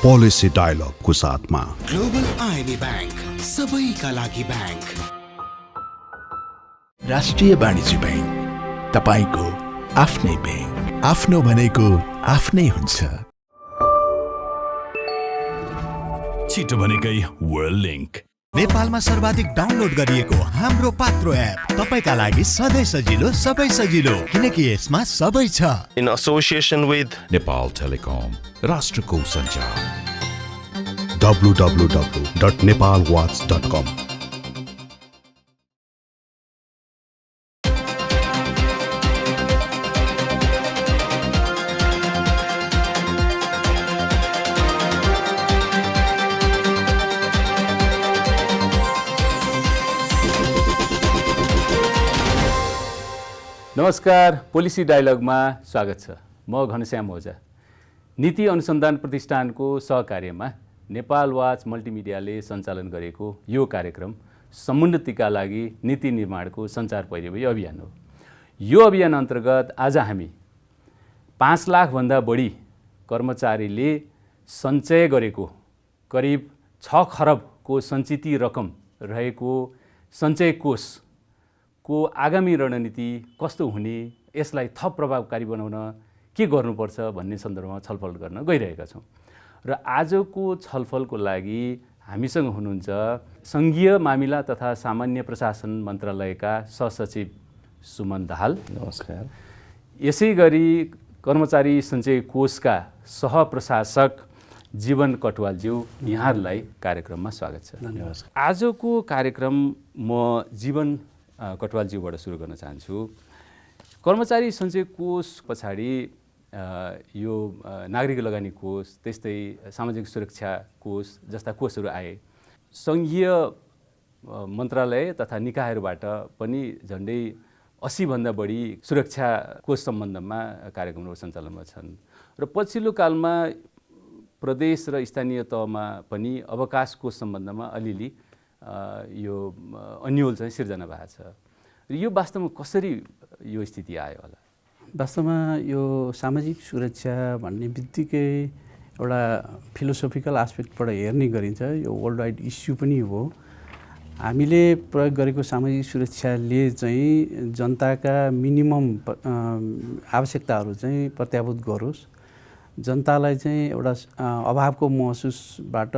Policy डायलगको साथमा global IMA bank, सबैका लागि बैंक। राष्ट्रिय वाणिज्य बैंक, तपाईको आफ्नै बैंक। आफ्नो भनेको आफ्नै हुन्छ। छिटो भनेकै वर्ल्ड लिंक। नेपालमा सर्वाधिक डाउनलोड गरिएको हाम्रो पात्रो एप तपाईका लागि सधैँ सजिलो, सबै सजिलो, किनकि यसमा सबै छ। In association with Nepal telecom, राष्ट्रको सञ्चार। www.nepalwatch.com। नमस्कार, पोलिसी डायलगमा स्वागत छ। म घनश्याम ओझा। नीति अनुसन्धान प्रतिष्ठानको सहकार्यमा नेपाल वाच मल्टिमिडियाले सञ्चालन गरेको यो कार्यक्रम समुन्नतिका लागि नीति निर्माणको सञ्चार पैरवी अभियान हो। यो अभियान अन्तर्गत आज हामी 5 लाखभन्दा बढी कर्मचारीले सञ्चय गरेको करिब 6 खरबको सञ्चित रकम रहेको सञ्चय कोषको आगामी रणनीति कस्तो हुने, यसलाई थप प्रभावकारी बनाउन के गर्नुपर्छ भन्ने सन्दर्भमा छलफल गर्न गइरहेका छौँ। र आजको छलफलको लागि हामीसँग हुनुहुन्छ सङ्घीय मामिला तथा सामान्य प्रशासन मन्त्रालयका सहसचिव सुमन दाहाल। नमस्कार। यसै गरी कर्मचारी सञ्चय कोषका सहप्रशासक जीवन कटुवालज्यू, यहाँहरूलाई कार्यक्रममा स्वागत छ। नमस्कार। आजको कार्यक्रम म जीवन कटुवालज्यूबाट सुरु गर्न चाहन्छु। कर्मचारी सञ्चय कोष पछाडि यो नागरिक लगानी कोष, त्यस्तै सामाजिक सुरक्षा कोष जस्ता कोषहरू आए। सङ्घीय मन्त्रालय तथा निकायहरूबाट पनि झन्डै 80 भन्दा बढी सुरक्षा कोष सम्बन्धमा कार्यक्रमहरू सञ्चालनमा छन्। र पछिल्लो कालमा प्रदेश र स्थानीय तहमा पनि अवकाश कोष सम्बन्धमा अलिअलि यो अन्यल चाहिँ सिर्जना भएको छ। र यो वास्तवमा कसरी यो स्थिति आयो होला? वास्तवमा यो सामाजिक सुरक्षा भन्ने बित्तिकै एउटा फिलोसोफिकल एस्पेक्टबाट हेर्ने गरिन्छ। यो वर्ल्ड वाइड इस्यु पनि हो। हामीले प्रयोग गरेको सामाजिक सुरक्षाले चाहिँ जनताका मिनिमम आवश्यकताहरू चाहिँ प्रत्याभूत गरोस्, जनतालाई चाहिँ एउटा अभावको महसुसबाट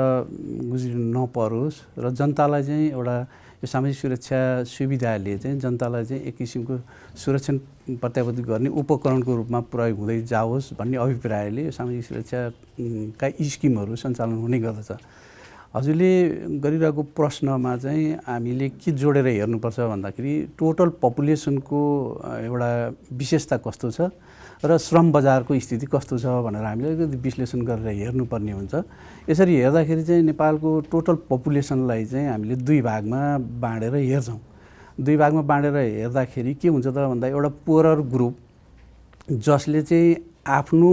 गुज्रिनु नपरोस्, र जनतालाई चाहिँ एउटा यो सामाजिक सुरक्षा सुविधाले चाहिँ जनतालाई चाहिँ एक किसिमको सुरक्षण प्रत्याभूत गर्ने उपकरणको रूपमा प्रयोग हुँदै जाओस् भन्ने अभिप्रायले यो सामाजिक सुरक्षाका स्किमहरू सञ्चालन हुने गर्दछ। हजुरले गरिरहेको प्रश्नमा चाहिँ हामीले के जोडेर हेर्नुपर्छ भन्दाखेरि टोटल पपुलेसनको एउटा विशेषता कस्तो छ र श्रम बजारको स्थिति कस्तो छ भनेर हामीले अलिकति विश्लेषण गरेर हेर्नुपर्ने हुन्छ। यसरी हेर्दाखेरि चाहिँ नेपालको टोटल पपुलेसनलाई चाहिँ हामीले 2 भागमा बाँडेर हेर्छौँ। 2 भागमा बाँडेर हेर्दाखेरि के हुन्छ त भन्दा एउटा पुअरर ग्रुप जसले चाहिँ आफ्नो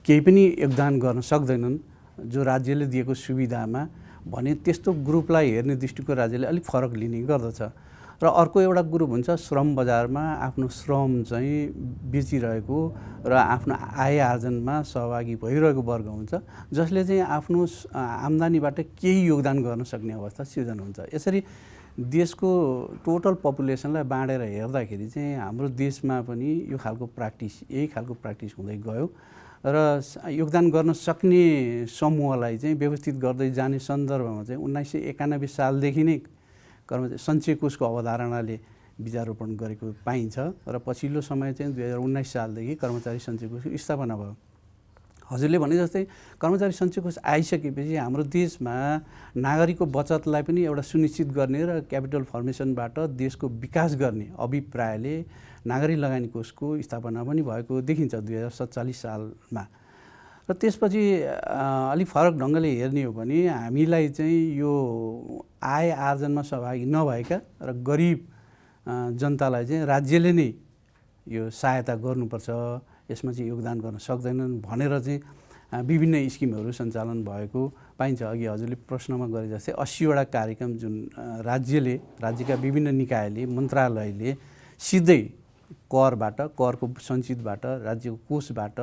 केही पनि योगदान गर्न सक्दैनन् जो राज्यले दिएको सुविधामा, भने त्यस्तो ग्रुपलाई हेर्ने दृष्टिको राज्यले अलिक फरक लिने गर्दछ। र अर्को एउटा ग्रुप हुन्छ श्रम बजारमा आफ्नो श्रम चाहिँ बेचिरहेको र आफ्नो आय आर्जनमा सहभागी भइरहेको वर्ग हुन्छ, जसले चाहिँ आफ्नो आम्दानीबाट केही योगदान गर्न सक्ने अवस्था सिर्जना हुन्छ। यसरी देशको टोटल पपुलेसनलाई बाँडेर हेर्दाखेरि चाहिँ हाम्रो देशमा पनि यो खालको प्र्याक्टिस, यही खालको प्र्याक्टिस हुँदै गयो र योगदान गर्न सक्ने समूहलाई चाहिँ व्यवस्थित गर्दै जाने सन्दर्भमा चाहिँ 1991 सालदेखि नै कर्मचारी सञ्चय कोषको अवधारणाले बीजारोपण गरेको पाइन्छ र पछिल्लो समय चाहिँ 2019 सालदेखि कर्मचारी सञ्चय कोषको स्थापना भयो। हजुरले भने जस्तै कर्मचारी सञ्चय कोष आइसकेपछि हाम्रो देशमा नागरिकको बचतलाई पनि एउटा सुनिश्चित गर्ने र क्यापिटल फर्मेसनबाट देशको विकास गर्ने अभिप्रायले नागरिक लगानी कोषको स्थापना पनि भएको देखिन्छ 2047 सालमा। र त्यसपछि अलिक फरक ढङ्गले हेर्ने हो भने हामीलाई चाहिँ यो आय आर्जनमा सहभागी नभएका र गरिब जनतालाई चाहिँ राज्यले नै यो सहायता गर्नुपर्छ, यसमा चाहिँ योगदान गर्न सक्दैनन् भनेर चाहिँ विभिन्न स्किमहरू सञ्चालन भएको पाइन्छ। अघि हजुरले प्रश्नमा गरे जस्तै 80वटा कार्यक्रम जुन राज्यका विभिन्न निकायले, मन्त्रालयले सिधै करबाट, करको सञ्चितबाट, राज्यको कोषबाट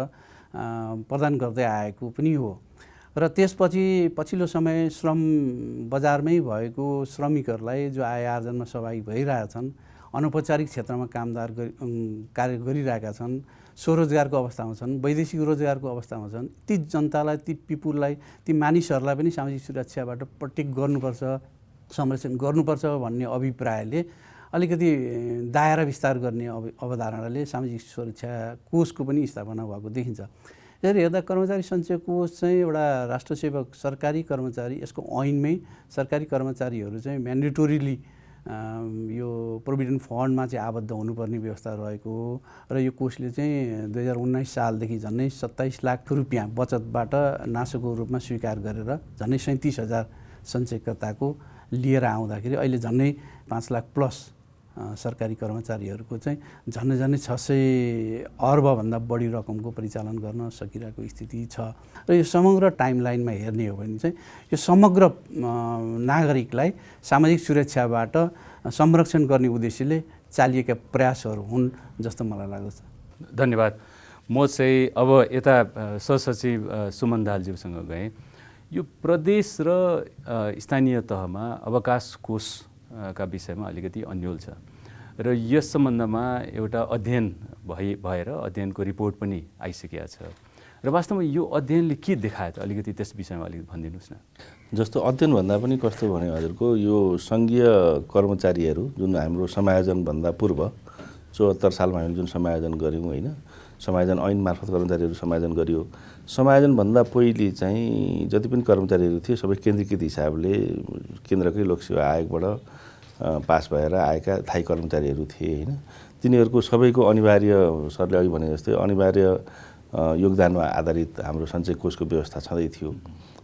प्रदान गर्दै आएको पनि हो। र त्यसपछि पछिल्लो समय श्रम बजारमै भएको श्रमिकहरूलाई जो आय आर्जनमा सहभागी भइरहेछन्, अनौपचारिक क्षेत्रमा कार्य गरिरहेका छन्, स्वरोजगारको अवस्थामा छन्, वैदेशिक रोजगारको अवस्थामा छन्, ती जनतालाई, ती पिपुललाई, ती मानिसहरूलाई पनि सामाजिक सुरक्षाबाट प्रोटेक्ट गर्नुपर्छ, संरक्षण गर्नुपर्छ भन्ने अभिप्रायले अलिकति दायरा विस्तार गर्ने अवधारणाले सामाजिक सुरक्षा कोषको पनि स्थापना भएको देखिन्छ। यसरी हेर्दा कर्मचारी सञ्चय कोष चाहिँ एउटा राष्ट्रसेवक सरकारी कर्मचारी, यसको ऐनमै सरकारी कर्मचारीहरू चाहिँ म्यान्डेटोरिली यो प्रोभिडेन्ट फन्डमा चाहिँ आबद्ध हुनुपर्ने व्यवस्था रहेको हो र यो कोषले चाहिँ 2019 सालदेखि झन्डै 27 लाख रुपियाँ बचतबाट नासोको रूपमा स्वीकार गरेर झन्डै 37,000 सञ्चयकर्ताको लिएर आउँदाखेरि अहिले झन्डै 5 लाख प्लस सरकारी कर्मचारीहरूको चाहिँ झन्डै 600 अर्बभन्दा बढी रकमको परिचालन गर्न सकिरहेको स्थिति छ। र यो समग्र टाइमलाइनमा हेर्ने हो भने चाहिँ यो समग्र नागरिकलाई सामाजिक सुरक्षाबाट संरक्षण गर्ने उद्देश्यले चालिएका प्रयासहरू हुन् जस्तो मलाई लाग्दछ। धन्यवाद। म चाहिँ अब यता सहसचिव सुमन दाहालज्यूसँग गएँ। यो प्रदेश र स्थानीय तहमा अवकाश कोषका विषयमा अलिकति अन्यल छ र यस सम्बन्धमा एउटा अध्ययन भएर अध्ययनको रिपोर्ट पनि आइसकेको छ र वास्तवमा यो अध्ययनले के देखायो त अलिकति त्यस विषयमा अलिकति भनिदिनुहोस् न। जस्तो अध्ययन भन्दा पनि कस्तो भने हजुरको यो सङ्घीय कर्मचारीहरू जुन हाम्रो समायोजनभन्दा पूर्व 74 सालमा हामीले जुन समायोजन गऱ्यौँ होइन, समायोजन ऐन मार्फत कर्मचारीहरू समायोजन गरियो। समायोजनभन्दा पहिले चाहिँ जति पनि कर्मचारीहरू थिए सबै केन्द्रीकृत हिसाबले केन्द्रकै लोकसेवा आयोगबाट पास भएर आएका थायी कर्मचारीहरू थिए होइन। तिनीहरूको सबैको अनिवार्य, सरले अघि भने जस्तै अनिवार्य योगदानमा आधारित हाम्रो सञ्चय कोषको व्यवस्था छँदै थियो।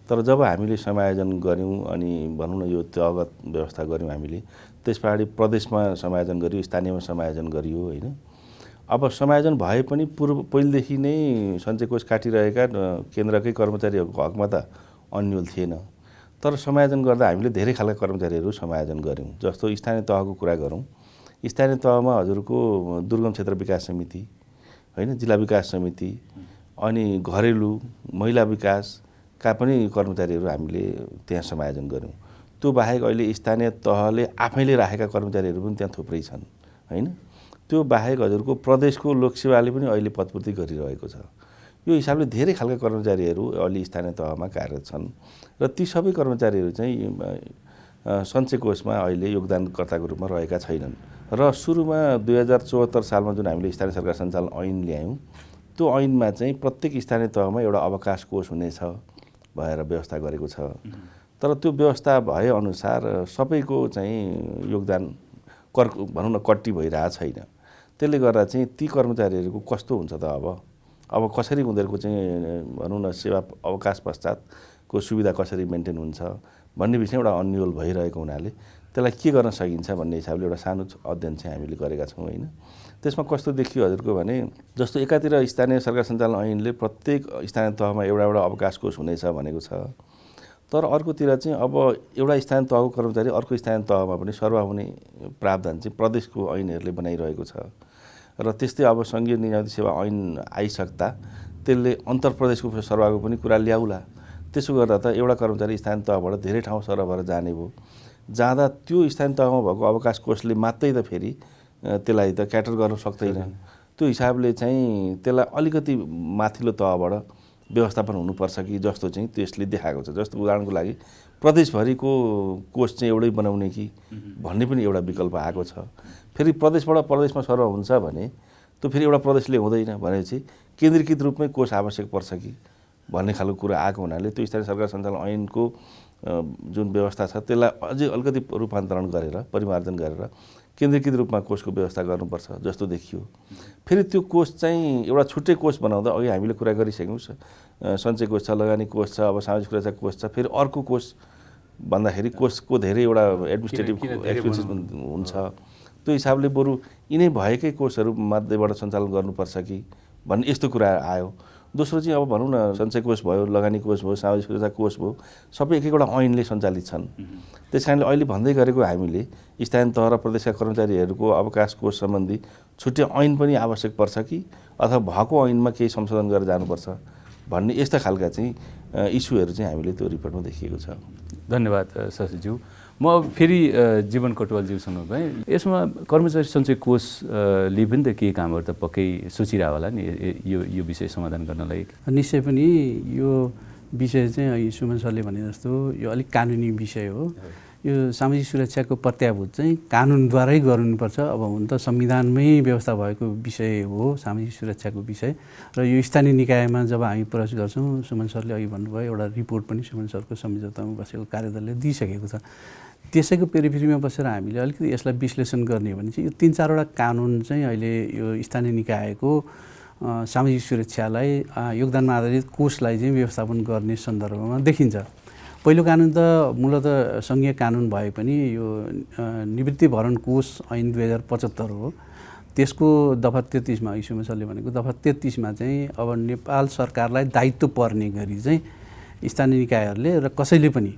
तर जब हामीले समायोजन गऱ्यौँ अनि भनौँ न यो तहगत व्यवस्था गऱ्यौँ हामीले, त्यस पछाडि प्रदेशमा समायोजन गरियो, स्थानीयमा समायोजन गरियो होइन। अब समायोजन भए पनि पहिलेदेखि नै सञ्चय कोष काटिरहेका केन्द्रकै कर्मचारीहरूको हकमा त अन्यल थिएन। तर समायोजन गर्दा हामीले धेरै खालका कर्मचारीहरू समायोजन गऱ्यौँ। जस्तो स्थानीय तहको कुरा गरौँ, स्थानीय तहमा हजुरको दुर्गम क्षेत्र विकास समिति होइन, जिल्ला विकास समिति अनि घरेलु महिला विकासका पनि कर्मचारीहरू हामीले त्यहाँ समायोजन गऱ्यौँ। त्यो बाहेक अहिले स्थानीय तहले आफैले राखेका कर्मचारीहरू पनि त्यहाँ थुप्रै छन् होइन। त्यो बाहेक हजुरको प्रदेशको लोकसेवाले पनि अहिले पदपूर्ति गरिरहेको छ। यो हिसाबले धेरै खालका कर्मचारीहरू अहिले स्थानीय तहमा कार्यरत छन् र ती सबै कर्मचारीहरू चाहिँ सञ्चय कोषमा अहिले योगदानकर्ताको रूपमा रहेका छैनन्। र सुरुमा 2074 सालमा जुन हामीले स्थानीय सरकार सञ्चालन ऐन ल्यायौँ, त्यो ऐनमा चाहिँ प्रत्येक स्थानीय तहमा एउटा अवकाश कोष हुनेछ भएर व्यवस्था गरेको छ। तर त्यो व्यवस्था भएअनुसार सबैको चाहिँ योगदान भनौँ न कट्टी भइरहेको छैन। त्यसले गर्दा चाहिँ ती कर्मचारीहरूको कस्तो हुन्छ त अब कसरी उनीहरूको चाहिँ भनौँ न सेवा अवकाश पश्चातको सुविधा कसरी मेन्टेन हुन्छ भन्ने विषय एउटा अन्यल भइरहेको हुनाले त्यसलाई के गर्न सकिन्छ भन्ने हिसाबले एउटा सानो अध्ययन चाहिँ हामीले गरेका छौँ होइन। त्यसमा कस्तो देखियो हजुरको भने जस्तो एकातिर स्थानीय सरकार सञ्चालन ऐनले प्रत्येक स्थानीय तहमा एउटा अवकाश कोष हुनेछ भनेको छ। तर अर्कोतिर चाहिँ अब एउटा स्थानीय तहको कर्मचारी अर्को स्थानीय तहमा पनि सर्वा हुने प्रावधान चाहिँ प्रदेशको ऐनहरूले बनाइरहेको छ। र त्यस्तै अब सङ्घीय नियामती सेवा ऐन आइसक्दा त्यसले अन्तरप्रदेशको सर्वाको पनि कुरा ल्याउला। त्यसो गर्दा त एउटा कर्मचारी स्थानीय तहबाट धेरै ठाउँ सर्वा भएर जाने भयो। जाँदा त्यो स्थानीय तहमा भएको अवकाश कोषले मात्रै त फेरि त्यसलाई त क्याटर गर्न सक्दैन। त्यो हिसाबले चाहिँ त्यसलाई अलिकति माथिल्लो तहबाट व्यवस्थापन हुनुपर्छ कि जस्तो चाहिँ त्यसले देखाएको छ। जस्तो उदाहरणको लागि प्रदेशभरिको कोष चाहिँ एउटै बनाउने कि भन्ने पनि एउटा विकल्प आएको छ। फेरि प्रदेशबाट प्रदेशमा सर्व हुन्छ भने त्यो फेरि एउटा प्रदेशले हुँदैन भनेपछि केन्द्रीकृत रूपमै कोष आवश्यक पर्छ कि भन्ने खालको कुरा आएको हुनाले त्यो स्थानीय सरकार सञ्चालन ऐनको जुन व्यवस्था छ त्यसलाई अझै अलिकति रूपान्तरण गरेर परिमार्जन गरेर केन्द्रीकृत रूपमा कोषको व्यवस्था गर्नुपर्छ जस्तो देखियो। फेरि त्यो कोष चाहिँ एउटा छुट्टै कोष बनाउँदा अघि हामीले कुरा गरिसक्यौँ, सञ्चय कोष छ, लगानी कोष छ, अब सामाजिक सुरक्षा कोष छ। फेरि अर्को कोष भन्दाखेरि कोषको धेरै एउटा एडमिनिस्ट्रेटिभ एक्सपेन्सेस हुन्छ। त्यो हिसाबले बरु यिनै भएकै कोषहरू मध्येबाट सञ्चालन गर्नुपर्छ कि भन्ने यस्तो कुरा आयो। दोस्रो चाहिँ अब भनौँ न सञ्चय कोष भयो, लगानी कोष भयो, सामाजिक सुरक्षा कोष भयो, सबै एक एकवटा ऐनले सञ्चालित छन्। त्यस कारणले अहिले भन्दै गरेको हामीले स्थानीय तह र प्रदेशका कर्मचारीहरूको अवकाश कोष सम्बन्धी छुट्टै ऐन पनि आवश्यक पर्छ कि अथवा भएको ऐनमा केही संशोधन गरेर जानुपर्छ भन्ने यस्ता खालका चाहिँ इस्युहरू चाहिँ हामीले त्यो रिपोर्टमा देखिएको छ। धन्यवाद शशीज्यू। म अब फेरि जीवन कटुवालज्यूसँग गएँ। यसमा कर्मचारी सञ्चय कोषले पनि त केही कामहरू त पक्कै सोचिरह होला नि यो विषय समाधान गर्नलाई। निश्चय पनि यो विषय चाहिँ अहिले सुमन सरले भने जस्तो यो अलिक कानुनी विषय हो। यो सामाजिक सुरक्षाको प्रत्याभूत चाहिँ कानुनद्वारै गर्नुपर्छ। अब हुन त संविधानमै व्यवस्था भएको विषय हो सामाजिक सुरक्षाको विषय, र यो स्थानीय निकायमा जब हामी प्रवेश गर्छौँ, सुमन सरले अघि भन्नुभयो एउटा रिपोर्ट पनि सुमन सरको संयोजकतामा बसेको कार्यदलले दिइसकेको छ। त्यसैको पेरिफेरीमा बसेर हामीले अलिकति यसलाई विश्लेषण गर्ने भने चाहिँ यो 3-4वटा कानुन चाहिँ अहिले यो स्थानीय निकायको सामाजिक सुरक्षालाई योगदानमा आधारित कोषलाई चाहिँ व्यवस्थापन गर्ने सन्दर्भमा देखिन्छ। पहिलो कानुन त मूलतः सङ्घीय कानुन भए पनि यो निवृत्ति भरण कोष ऐन 2075 हो। त्यसको दफा 33 मा सुमन सरले भनेको दफा 33 मा चाहिँ अब नेपाल सरकारलाई दायित्व पर्ने गरी चाहिँ स्थानीय निकायहरूले र कसैले पनि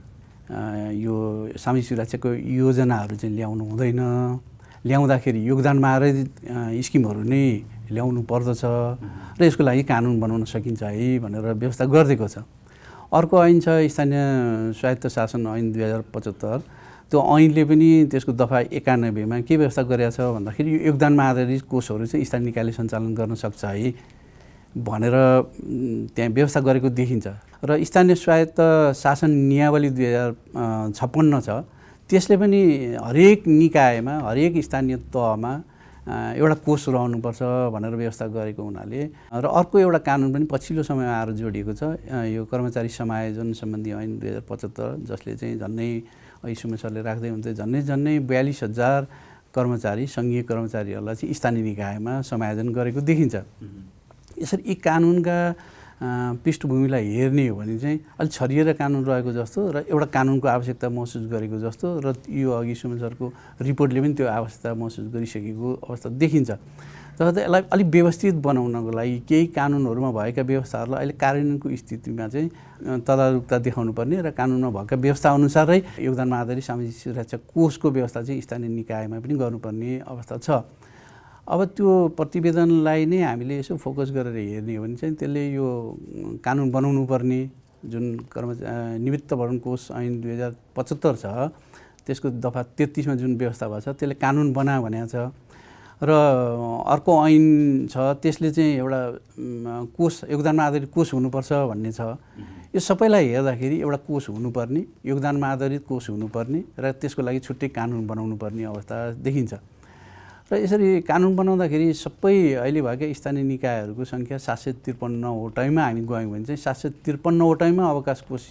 यो सामाजिक सुरक्षाको योजनाहरू चाहिँ ल्याउनु हुँदैन। ल्याउँदाखेरि योगदानमा आधारित स्किमहरू नै ल्याउनु पर्दछ र यसको लागि कानुन बनाउन सकिन्छ है भनेर व्यवस्था गरिदिएको छ। अर्को ऐन छ स्थानीय स्वायत्त शासन ऐन 2075। त्यो ऐनले पनि त्यसको दफा 91 मा के व्यवस्था गरेको छ भन्दाखेरि यो योगदानमा आधारित कोषहरू चाहिँ स्थानीय निकायले सञ्चालन गर्न सक्छ है भनेर त्यहाँ व्यवस्था गरेको देखिन्छ। र स्थानीय स्वायत्त शासन नियावली 2056 छ। त्यसले पनि हरेक निकायमा हरेक स्थानीय तहमा एउटा कोष रहनुपर्छ भनेर व्यवस्था गरेको हुनाले, र अर्को एउटा कानुन पनि पछिल्लो समयमा आएर जोडिएको छ यो कर्मचारी समायोजन सम्बन्धी ऐन 2075, जसले चाहिँ झन्नै अहिले सुमन सरले राख्दै हुन्थ्यो झन्नै 42,000 कर्मचारी सङ्घीय कर्मचारीहरूलाई चाहिँ स्थानीय निकायमा समायोजन गरेको देखिन्छ। यसरी यी कानुनका पृष्ठभूमिलाई हेर्ने हो भने चाहिँ अलिक छरिएर कानुन रहेको जस्तो र एउटा कानुनको आवश्यकता महसुस गरेको जस्तो, र यो अघि सुमन सरको रिपोर्टले पनि त्यो आवश्यकता महसुस गरिसकेको अवस्था देखिन्छ। तर यसलाई अलिक व्यवस्थित बनाउनको लागि केही कानुनहरूमा भएका व्यवस्थाहरूलाई अहिले कार्यान्वयनको स्थितिमा चाहिँ तदारुकता देखाउनु पर्ने र कानुनमा भएका व्यवस्था अनुसारै योगदानमा आधारित सामाजिक सुरक्षा कोषको व्यवस्था चाहिँ स्थानीय निकायमा पनि गर्नुपर्ने अवस्था छ। अब त्यो प्रतिवेदनलाई नै हामीले यसो फोकस गरेर हेर्ने हो भने चाहिँ त्यसले यो कानुन बनाउनु पर्ने जुन निवृत्त भरण कोष ऐन 2075 छ त्यसको दफा 33 मा जुन व्यवस्था भएको छ त्यसले कानुन बना भनेको छ। र अर्को ऐन छ त्यसले चाहिँ एउटा कोष योगदानमा आधारित कोष हुनुपर्छ भन्ने छ। यो सबैलाई हेर्दाखेरि एउटा कोष हुनुपर्ने, योगदानमा आधारित कोष हुनुपर्ने र त्यसको लागि छुट्टै कानुन बनाउनु पर्ने अवस्था देखिन्छ। र यसरी कानुन बनाउँदाखेरि सबै अहिले भएका स्थानीय निकायहरूको सङ्ख्या 753 वटैमा हामी गयौँ भने चाहिँ 753 वटैमा अवकाश कोष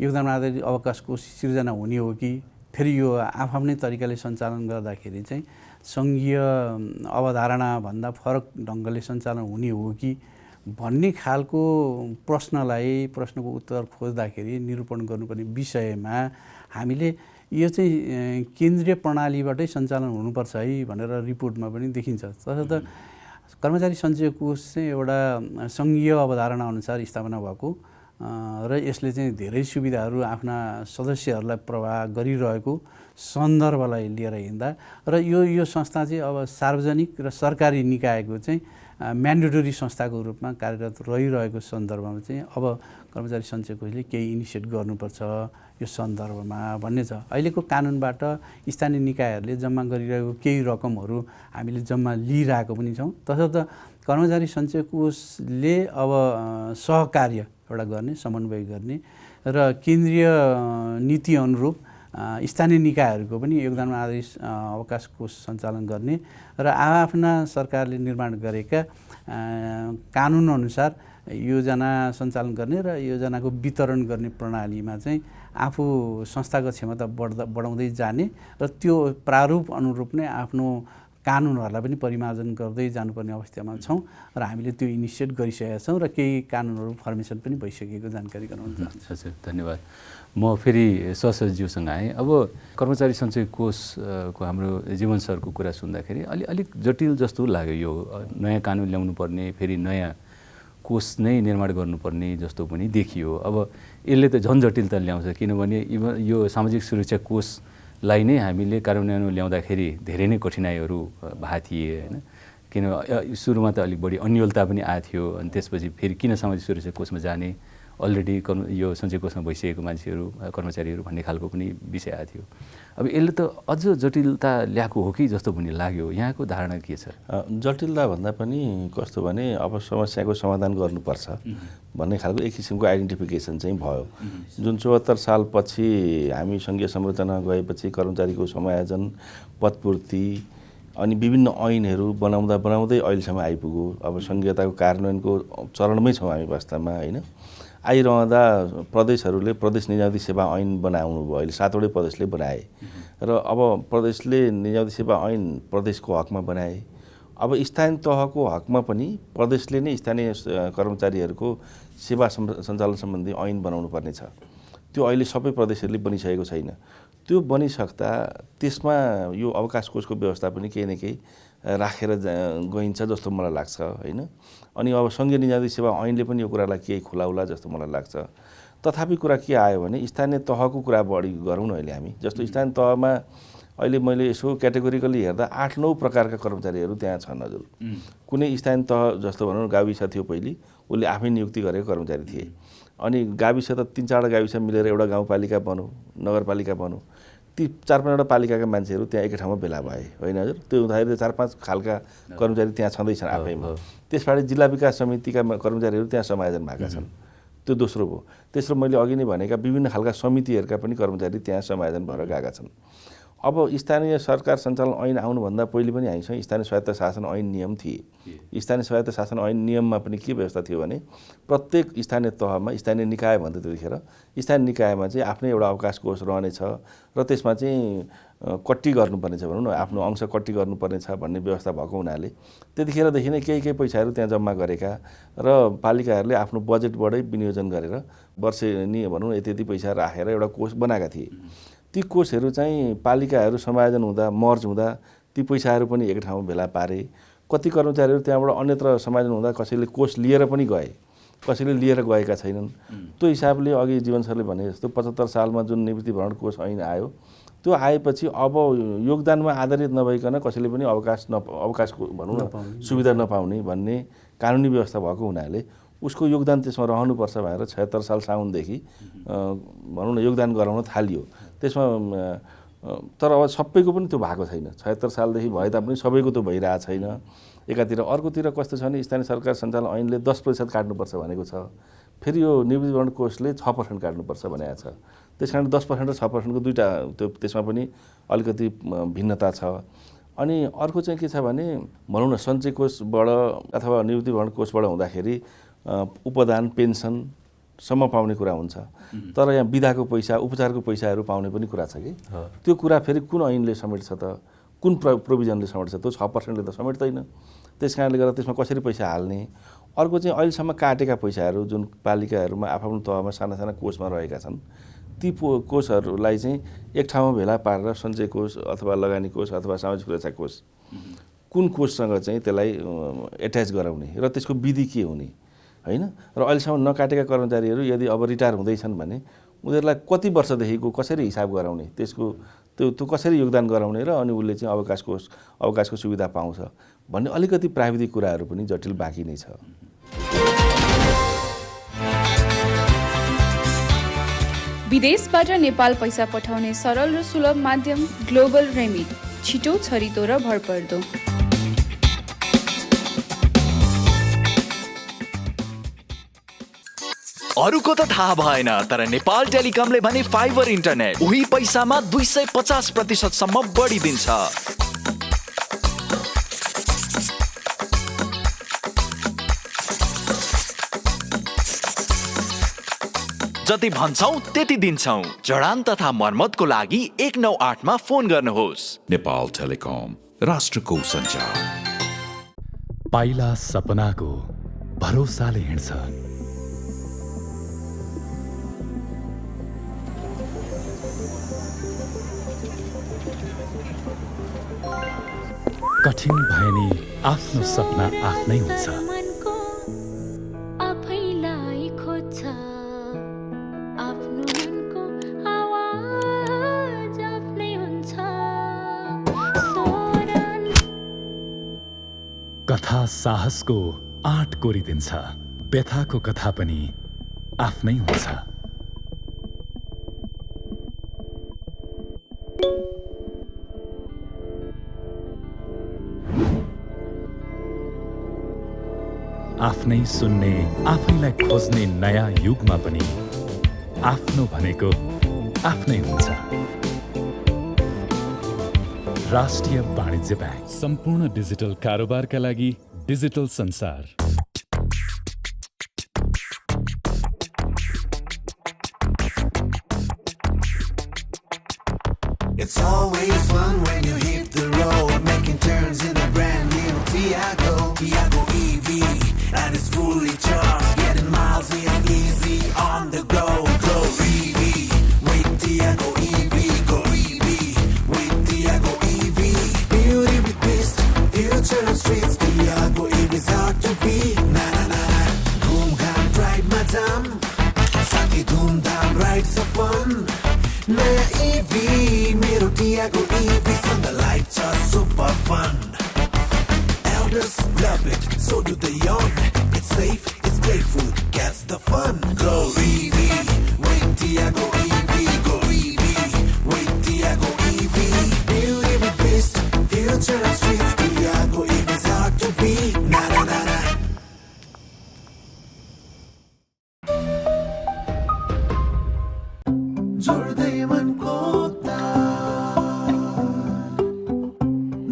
योगदानमा आधारित अवकाश कोष सिर्जना हुने हो कि फेरि यो आफ्नै तरिकाले सञ्चालन गर्दाखेरि चाहिँ सङ्घीय अवधारणाभन्दा फरक ढङ्गले सञ्चालन हुने हो कि भन्ने खालको प्रश्नको उत्तर खोज्दाखेरि निरूपण गर्नुपर्ने विषयमा हामीले यो चाहिँ केन्द्रीय प्रणालीबाटै सञ्चालन हुनुपर्छ है भनेर रिपोर्टमा पनि देखिन्छ। तसर्थ कर्मचारी सञ्चय कोष चाहिँ एउटा सङ्घीय अवधारणा अनुसार स्थापना भएको र यसले चाहिँ धेरै सुविधाहरू आफ्ना सदस्यहरूलाई प्रवाह गरिरहेको सन्दर्भलाई लिएर हिँड्दा र यो संस्था चाहिँ अब सार्वजनिक र सरकारी निकायको चाहिँ म्यान्डेटरी संस्थाको रूपमा कार्यरत रहिरहेको सन्दर्भमा चाहिँ अब कर्मचारी सञ्चय कोषले केही इनिसिएट गर्नुपर्छ यो सन्दर्भमा भन्ने छ। अहिलेको कानुनबाट स्थानीय निकायहरूले जम्मा गरिरहेको केही रकमहरू हामीले जम्मा लिइरहेको पनि छौँ। तसर्थ कर्मचारी सञ्चय कोषले अब सहकार्य एउटा गर्ने, समन्वय गर्ने र केन्द्रीय नीति अनुरूप स्थानीय निकायहरूको पनि योगदानमा आधारित अवकाश कोष सञ्चालन गर्ने र आफ्ना सरकारले निर्माण गरेका कानुनअनुसार योजना सञ्चालन गर्ने र योजनाको वितरण गर्ने प्रणालीमा चाहिँ आफू संस्थागत क्षमता बढाउँदै जाने र त्यो प्रारूप अनुरूप नै आफ्नो कानुनहरूलाई पनि परिमार्जन गर्दै जानुपर्ने अवस्थामा छौँ र हामीले त्यो इनिसिएट गरिसकेका छौँ र केही कानुनहरू फर्मेसन पनि भइसकेको जानकारी गराउन चाहन्छु। हजुर धन्यवाद। म फेरि सशज्यूसँग आएँ। अब कर्मचारी सञ्चय कोषको हाम्रो जीवन सरको कुरा सुन्दाखेरि अलिक जटिल जस्तो लाग्यो। यो नयाँ कानुन ल्याउनु पर्ने, फेरि नयाँ कोष नै निर्माण गर्नुपर्ने जस्तो पनि देखियो। अब यसले त झन् जटिलता ल्याउँछ, किनभने यो सामाजिक सुरक्षा कोषलाई नै हामीले कार्यान्वयनमा ल्याउँदाखेरि धेरै नै कठिनाइहरू भएको थिए होइन। किन सुरुमा त अलिक बढी अन्योलता पनि आएको थियो अनि त्यसपछि फेरि किन सामाजिक सुरक्षा कोषमा जाने अलरेडी यो सञ्चय कोषमा भइसकेको मान्छेहरू कर्मचारीहरू भन्ने खालको पनि विषय आएको थियो। अब यसले त अझ जटिलता ल्याएको हो कि जस्तो पनि लाग्यो, यहाँको धारणा के छ? जटिलता भन्दा पनि कस्तो भने अब समस्याको समाधान गर्नुपर्छ भन्ने खालको एक किसिमको आइडेन्टिफिकेसन चाहिँ भयो। जुन 74 सालपछि हामी सङ्घीय संरचना गएपछि कर्मचारीको समायोजन, पदपूर्ति अनि विभिन्न ऐनहरू बनाउँदै अहिलेसम्म आइपुग्यो। अब सङ्घीयताको कार्यान्वयनको चरणमै छौँ हामी वास्तवमा होइन। आइरहँदा प्रदेशहरूले प्रदेश निजामती सेवा ऐन बनाउनु भयो, अहिले 7वटै प्रदेशले बनाए र अब प्रदेशले निजामती सेवा ऐन प्रदेशको हकमा बनाए। अब स्थानीय तहको हकमा पनि प्रदेशले नै स्थानीय कर्मचारीहरूको सेवा सञ्चालन सम्बन्धी ऐन बनाउनु पर्ने छ। त्यो अहिले सबै प्रदेशहरूले बनिसकेको छैन। त्यो बनिसक्दा त्यसमा यो अवकाश कोषको व्यवस्था पनि केही न केही राखेर गइन्छ जस्तो मलाई लाग्छ होइन। अनि अब सङ्घीय निजामती सेवा ऐनले पनि यो कुरालाई केही खुलाउला जस्तो मलाई लाग्छ। तथापि कुरा के आयो भने स्थानीय तहको कुरा बढी गरौँ न अहिले हामी। जस्तो स्थानीय तहमा अहिले मैले यसो क्याटेगोरिकली हेर्दा 8-9 प्रकारका कर्मचारीहरू त्यहाँ छन् हजुर। कुनै स्थानीय तह जस्तो भनौँ न गाविस थियो पहिली, उसले आफै नियुक्ति गरेको कर्मचारी थिए। अनि गाविस त 3-4 गाविस मिलेर एउटा गाउँपालिका बन्यो, नगरपालिका बन्यो। ती 4-5वटा पालिकाका मान्छेहरू त्यहाँ एकै ठाउँमा भेला भए होइन हजुर। त्यो हुँदाखेरि 4-5 खालका कर्मचारी त्यहाँ छँदैछन् आफैमा। त्यसबाट जिल्ला विकास समितिका कर्मचारीहरू त्यहाँ समायोजन भएका छन्। त्यो दोस्रो भयो। तेस्रो मैले अघि नै भनेका विभिन्न खालका समितिहरूका पनि कर्मचारी त्यहाँ समायोजन भएर गएका छन्। अब स्थानीय सरकार सञ्चालन ऐन आउनुभन्दा पहिले पनि हामीसँग स्थानीय स्वायत्त शासन ऐन नियम थिए। स्थानीय स्वायत्त शासन ऐन नियममा पनि के व्यवस्था थियो भने प्रत्येक स्थानीय तहमा, स्थानीय निकाय भन्थ्यो त्यतिखेर, स्थानीय निकायमा चाहिँ आफ्नै एउटा अवकाश कोष रहनेछ र त्यसमा चाहिँ कट्टी गर्नुपर्ने छ भनौँ न, आफ्नो अंश कट्टी गर्नुपर्ने छ भन्ने व्यवस्था भएको हुनाले त्यतिखेरदेखि नै केही पैसाहरू त्यहाँ जम्मा गरेका र पालिकाहरूले आफ्नो बजेटबाटै विनियोजन गरेर वर्षेनी भनौँ न यति पैसा राखेर एउटा कोष बनाएका थिए। ती कोषहरू चाहिँ पालिकाहरू समायोजन हुँदा, मर्ज हुँदा ती पैसाहरू पनि एक ठाउँमा भेला पारे। कति कर्मचारीहरू त्यहाँबाट अन्यत्र समायोजन हुँदा कसैले कोष लिएर पनि गए, कसैले लिएर गएका छैनन्। त्यो हिसाबले अघि जीवन सरले भने जस्तो 75 सालमा जुन निवृत्तिभरण कोष ऐन आयो, त्यो आएपछि अब योगदानमा आधारित नभइकन कसैले पनि अवकाशको भनौँ न सुविधा नपाउने भन्ने कानुनी व्यवस्था भएको हुनाले उसको योगदान त्यसमा रहनुपर्छ भनेर 76 साल साउनदेखि भनौँ न योगदान गराउन थालियो। त्यसमा तर अब सबैको पनि त्यो भएको छैन। 76 सालदेखि भए तापनि सबैको त्यो भइरहेको छैन एकातिर। अर्कोतिर कस्तो छ भने स्थानीय सरकार सञ्चालन ऐनले 10% काट्नुपर्छ भनेको छ। फेरि यो निवृत्तिभरण कोषले 6% काट्नुपर्छ भनेको छ। त्यस कारण 10% र 6%को दुईवटा त्यो त्यसमा पनि अलिकति भिन्नता छ। अनि अर्को चाहिँ के छ भने भनौँ न सञ्चय कोषबाट अथवा निवृत्तिभरण कोषबाट हुँदाखेरि उपदान, पेन्सनसम्म पाउने कुरा हुन्छ। तर यहाँ बिदाको पैसा, उपचारको पैसाहरू पाउने पनि कुरा छ कि त्यो कुरा फेरि कुन ऐनले समेट्छ त, कुन प्रोभिजनले समेट्छ? त्यो 6%ले त समेट्दैन। त्यस कारणले गर्दा त्यसमा कसरी पैसा हाल्ने? अर्को चाहिँ अहिलेसम्म काटेका पैसाहरू जुन पालिकाहरूमा आफ्नो तहमा साना कोषमा रहेका छन्, ती कोषहरूलाई चाहिँ एक ठाउँमा भेला पारेर सञ्चय कोष अथवा लगानी कोष अथवा सामाजिक सुरक्षा कोष कुन कोषसँग चाहिँ त्यसलाई एट्याच गराउने र त्यसको विधि के हुने होइन। र अहिलेसम्म नकाटेका कर्मचारीहरू यदि अब रिटायर हुँदैछन् भने उनीहरूलाई कति वर्षदेखिको कसरी हिसाब गराउने, त्यसको त्यो कसरी योगदान गराउने र अनि उसले चाहिँ अवकाशको सुविधा पाउँछ भन्ने अलिकति प्राविधिक कुराहरू पनि जटिल बाँकी नै छ। विदेशबाट नेपाल पैसा पठाउने सरल र सुलभ माध्यम ग्लोबल रेमिट, छिटो, छरितो र भरपर्दो। अरूको त थाहा भएन, तर नेपाल टेलिकमले भने फाइबर इन्टरनेट उही पैसामा 250% सम्म बढी दिन्छ। जति भन्छौ त्यति दिन्छौ। जडान तथा मर्मतको लागि 198 मा फोन गर्नुहोस्। नेपाल टेलिकम, राष्ट्रको सञ्चार। पाइला सपनाको भरोसाले हिँड्छ, कठिन भए नि आफ्नो सपना आफ्नै हुन्छ। कथा साहसको आँट कोरिदिन्छ, व्यथाको कथा पनि आफ्नै हुन्छ। आफ्नै सुन्ने, आफैलाई खोज्ने नयाँ युगमा पनि आफ्नो भनेको आफ्नै हुन्छ। राष्ट्रिय वाणिज्य ब्याङ्क, सम्पूर्ण डिजिटल कारोबारका लागि डिजिटल संसार। It's always fun when you hit the road, making turns in a brand new Tiago EV, and it's fully charged, getting miles is easy on the go. Go EV with Tiago EV, go EV with Tiago EV. Beauty with twist, future of streets, Tiago EV is hard to beat. Na na na na, boom gam drive madam, saki boom down rides upon. Naya EV, मेरो Tiago EV, from the lights are super fun. Elders love it, so do the young. It's safe, it's grateful, gets the fun. Go EV, with Tiago EV, go EV, with Tiago EV. Beauty with beast, future of streets, Tiago EV is hard to beat. Na na na na. जोड्दै मनको तार,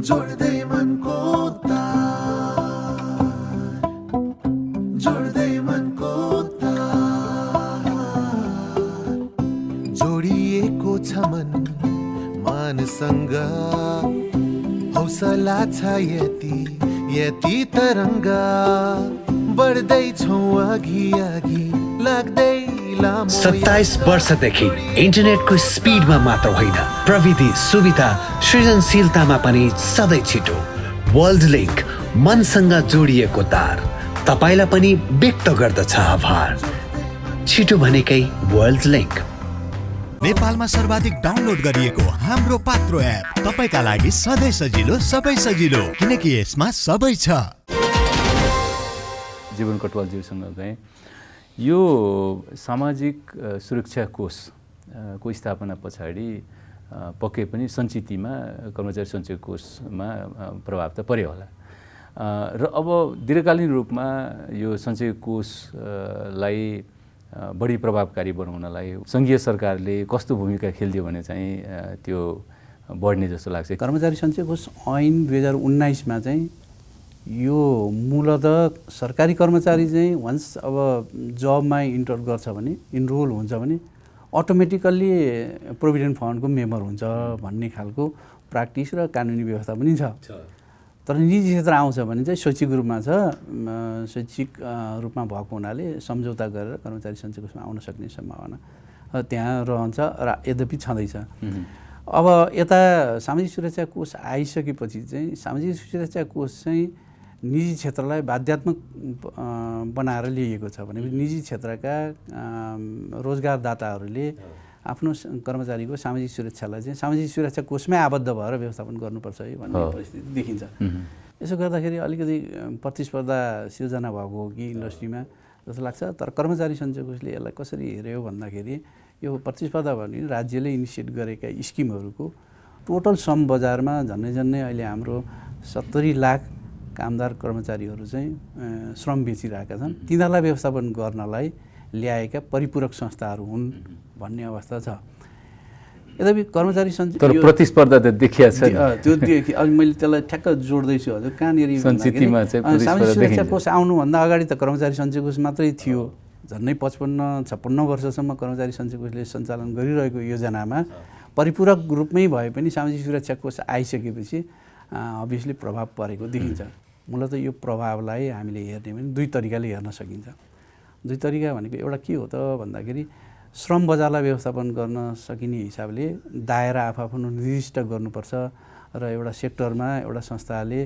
जोड्दै मनको तार, जोड्दै मनको तार। जोडिएको छ मन मानसँग, हौसला छ यति यति तरङ्ग, बढ्दैछौँ अघि अघि लाग्दै 27 वर्षदेखि इन्टरनेटको स्पिडमा मात्र होइन, प्रविधि सुविधा सृजनशीलतामा पनि सधैँ छिटो। वर्ल्ड लिङ्क, मनसँग जोडिएको तार, तपाईँलाई पनि व्यक्त गर्दछ आभार। छिटो भनेकै वर्ल्ड लिङ्क। नेपालमा सर्वाधिक डाउनलोड गरिएको हाम्रो पात्रो एप तपाईँका लागि सधैँ सजिलो, सबै सजिलो, किनकि यसमा सबै छ। जीवन कटवालज्यूसँग गएँ। यो सामाजिक सुरक्षा कोषको स्थापना पछाडि पक्कै पनि सञ्चितमा कर्मचारी सञ्चय कोषमा प्रभाव त पर्यो होला र अब दीर्घकालीन रूपमा यो सञ्चय कोषलाई बढी प्रभावकारी बनाउनलाई सङ्घीय सरकारले कस्तो भूमिका खेल्दियो भने चाहिँ त्यो बढ्ने जस्तो लाग्छ। कर्मचारी सञ्चय कोष ऐन 2019मा चाहिँ यो मूलतः सरकारी कर्मचारी चाहिँ वन्स अब जबमा इन्टर गर्छ भने, इनरोल हुन्छ भने अटोमेटिकल्ली प्रोभिडेन्ट फन्डको मेम्बर हुन्छ भन्ने खालको प्र्याक्टिस र कानुनी व्यवस्था पनि छ। तर निजी क्षेत्र आउँछ भने चाहिँ शैक्षिक रूपमा छ, शैक्षिक रूपमा भएको हुनाले सम्झौता गरेर कर्मचारी सञ्चय कोषमा आउन सक्ने सम्भावना त्यहाँ रहन्छ र यद्यपि छँदैछ। अब यता सामाजिक सुरक्षा कोष आइसकेपछि चाहिँ सामाजिक सुरक्षा कोष चाहिँ निजी क्षेत्रलाई बाध्यात्मक बनाएर ल्याइएको छ भने निजी क्षेत्रका रोजगारदाताहरूले आफ्नो कर्मचारीको सामाजिक सुरक्षालाई चाहिँ सामाजिक सुरक्षा कोषमै आबद्ध भएर व्यवस्थापन गर्नुपर्छ है भन्ने परिस्थिति देखिन्छ। यसो गर्दाखेरि अलिकति प्रतिस्पर्धा सिर्जना भएको हो कि इन्डस्ट्रीमा जस्तो लाग्छ। तर कर्मचारी सञ्चय कोषले यसलाई कसरी हेर्यो भन्दाखेरि यो प्रतिस्पर्धा भने राज्यले इनिसिएट गरेका स्किमहरूको टोटल श्रम बजारमा झन्डै अहिले हाम्रो 70 लाख कामदार कर्मचारीहरू चाहिँ श्रम बेचिरहेका छन्। तिनीहरूलाई व्यवस्थापन गर्नलाई ल्याएका परिपूरक संस्थाहरू हुन् भन्ने अवस्था छ। यद्यपि कर्मचारी सञ्चय तर प्रतिस्पर्धा त देखिया छ त्यो अहिले मैले त्यसलाई ठ्याक्क जोड्दैछु हजुर। कहाँनिर सञ्चितमा चाहिँ सामाजिक सुरक्षा कोष आउनुभन्दा अगाडि त कर्मचारी सञ्चय कोष मात्रै थियो। झन्डै 55-56 वर्षसम्म कर्मचारी सञ्चय कोषले सञ्चालन गरिरहेको योजनामा परिपूरक रूपमै भए पनि सामाजिक सुरक्षा कोष आइसकेपछि अभियसली प्रभाव परेको देखिन्छ। मूलतः यो प्रभावलाई हामीले हेर्ने भने दुई तरिकाले हेर्न सकिन्छ। दुई तरिका भनेको एउटा के हो त भन्दाखेरि श्रम बजारलाई व्यवस्थापन गर्न सकिने हिसाबले दायरा आफआफ्नो निर्दिष्ट गर्नुपर्छ र एउटा सेक्टरमा एउटा संस्थाले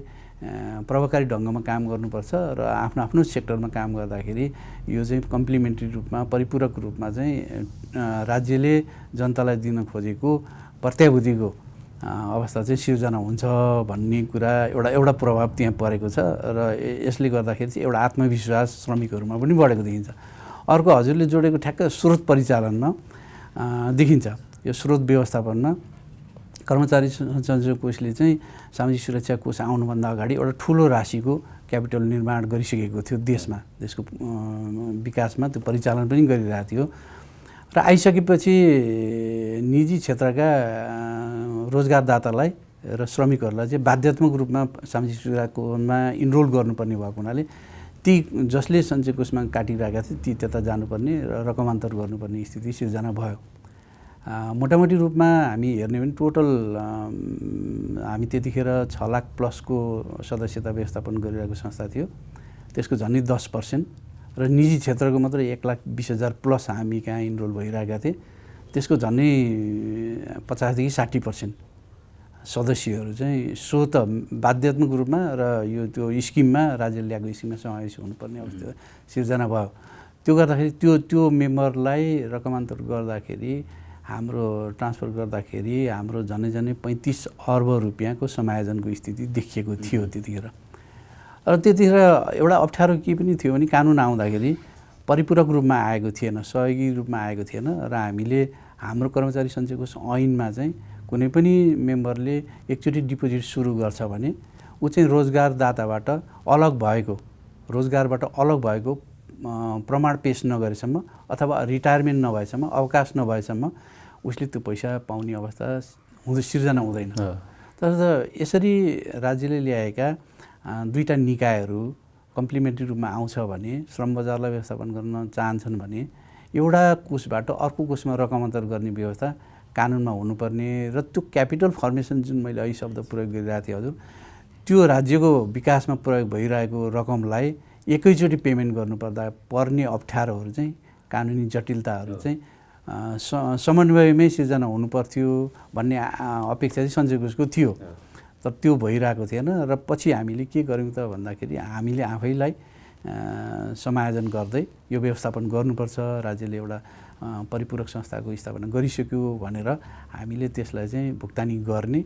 प्रभावकारी ढङ्गमा काम गर्नुपर्छ र आफ्नो आफ्नो सेक्टरमा काम गर्दाखेरि यो चाहिँ कम्प्लिमेन्ट्री रूपमा परिपूरक रूपमा चाहिँ राज्यले जनतालाई दिन खोजेको प्रत्याभूतिको अवस्था चाहिँ सिर्जना हुन्छ भन्ने कुरा एउटा प्रभाव त्यहाँ परेको छ र यसले गर्दाखेरि चाहिँ एउटा आत्मविश्वास श्रमिकहरूमा पनि बढेको देखिन्छ। अर्को हजुरले जोडेको ठ्याक्क स्रोत परिचालनमा देखिन्छ। यो स्रोत व्यवस्थापनमा कर्मचारी सञ्चय कोषले चाहिँ सामाजिक सुरक्षा कोष आउनुभन्दा अगाडि एउटा ठुलो राशिको क्यापिटल निर्माण गरिसकेको थियो देशमा, देशको विकासमा त्यो परिचालन पनि गरिरहेको थियो र आइसकेपछि निजी क्षेत्रका रोजगारदातालाई र श्रमिकहरूलाई चाहिँ बाध्यात्मक रूपमा सामाजिक सुरक्षा कोषमा इनरोल गर्नुपर्ने भएको हुनाले ती जसले सञ्चय कोषमा काटिरहेका थिए ती त्यता जानुपर्ने र रकमान्तर गर्नुपर्ने स्थिति सिर्जना भयो। मोटामोटी रूपमा हामी हेर्ने भने टोटल हामी त्यतिखेर 6 लाख प्लसको सदस्यता व्यवस्थापन गरिरहेको संस्था थियो, त्यसको झन्डै 10% र निजी क्षेत्रको मात्र 1,20,000 प्लस हामी कहाँ इनरोल भइरहेका थिए, त्यसको झन्डै 50देखि 60% सदस्यहरू चाहिँ स्वत बाध्यात्मक रूपमा र यो त्यो स्किममा राज्यले ल्याएको स्किममा समावेश हुनुपर्ने अवस्था सिर्जना भयो। त्यो गर्दाखेरि त्यो मेम्बरलाई रकमान्तर गर्दाखेरि हाम्रो ट्रान्सफर गर्दाखेरि हाम्रो झन्डै 35 अर्ब रुपियाँको समायोजनको स्थिति देखिएको थियो त्यतिखेर। र त्यतिखेर एउटा अप्ठ्यारो के पनि थियो भने कानुन आउँदाखेरि परिपूरक रूपमा आएको थिएन, सहयोगी रूपमा आएको थिएन र हामीले हाम्रो कर्मचारी सञ्चय कोष ऐनमा चाहिँ कुनै पनि मेम्बरले एकचोटि डिपोजिट सुरु गर्छ भने ऊ चाहिँ रोजगारदाताबाट अलग भएको प्रमाण पेश नगरेसम्म अथवा रिटायरमेन्ट नभएसम्म, अवकाश नभएसम्म उसले त्यो पैसा पाउने अवस्था सिर्जना हुँदैन। तर यसरी राज्यले ल्याएका दुईटा निकायहरू कम्प्लिमेन्ट्री रूपमा आउँछ भने, श्रम बजारलाई व्यवस्थापन गर्न चाहन्छन् भने एउटा कोषबाट अर्को कोषमा रकमान्तर गर्ने व्यवस्था कानुनमा हुनुपर्ने र त्यो क्यापिटल फर्मेसन जुन मैले अहिले शब्द प्रयोग गरिरहेको थिएँ हजुर, त्यो राज्यको विकासमा प्रयोग भइरहेको रकमलाई एकैचोटि पेमेन्ट पर्ने अप्ठ्यारोहरू चाहिँ कानुनी जटिलताहरू चाहिँ समन्वयमै सिर्जना हुनुपर्थ्यो भन्ने अपेक्षा चाहिँ सञ्चय कोषको थियो, तर त्यो भइरहेको थिएन। र पछि हामीले के गर्यौँ त भन्दाखेरि हामीले आफैलाई समायोजन गर्दै यो व्यवस्थापन गर्नुपर्छ, राज्यले एउटा परिपूरक संस्थाको स्थापना गरिसक्यो भनेर हामीले त्यसलाई चाहिँ भुक्तानी गर्ने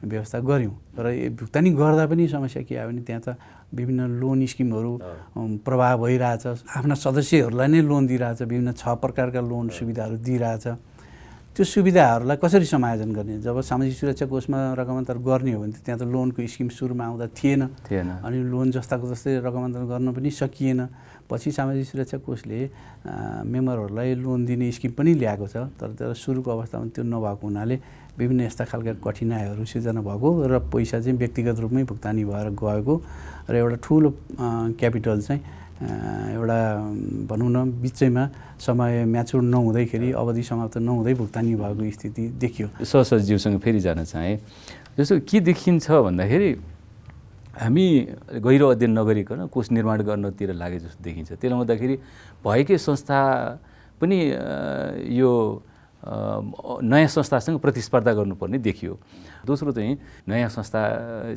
व्यवस्था गऱ्यौँ। र यो भुक्तानी गर्दा पनि समस्या के आयो भने त्यहाँ त विभिन्न लोन स्किमहरू प्रवाह भइरहेछ, आफ्ना सदस्यहरूलाई नै लोन दिइरहेछ, विभिन्न 6 प्रकारका लोन सुविधाहरू दिइरहेछ। त्यो सुविधाहरूलाई कसरी समायोजन गर्ने? जब सामाजिक सुरक्षा कोषमा रकमान्तर गर्ने हो भने त्यहाँ त लोनको स्किम सुरुमा आउँदा थिएन, अनि लोन जस्ताको जस्तै रकमान्तर गर्न पनि सकिएन। पछि सामाजिक सुरक्षा कोषले मेम्बरहरूलाई लोन दिने स्किम पनि ल्याएको छ, तर सुरुको अवस्थामा त्यो नभएको हुनाले विभिन्न यस्ता खालका कठिनाइहरू सिर्जना भएको र पैसा चाहिँ व्यक्तिगत रूपमै भुक्तानी भएर गएको र एउटा ठुलो क्यापिटल चाहिँ एउटा भनौँ न बिचैमा समय म्याचुर नहुँदैखेरि अवधि समाप्त नहुँदै भुक्तानी भएको स्थिति देखियो। सहसचिवसँग फेरि जान चाहेँ, जस्तो के देखिन्छ भन्दाखेरि हामी गहिरो अध्ययन नगरिकन कोष निर्माण गर्नतिर लागे जस्तो देखिन्छ। त्यसले गर्दाखेरि भएकै संस्था पनि यो नयाँ संस्थासँग प्रतिस्पर्धा गर्नुपर्ने देखियो। दोस्रो चाहिँ नयाँ संस्था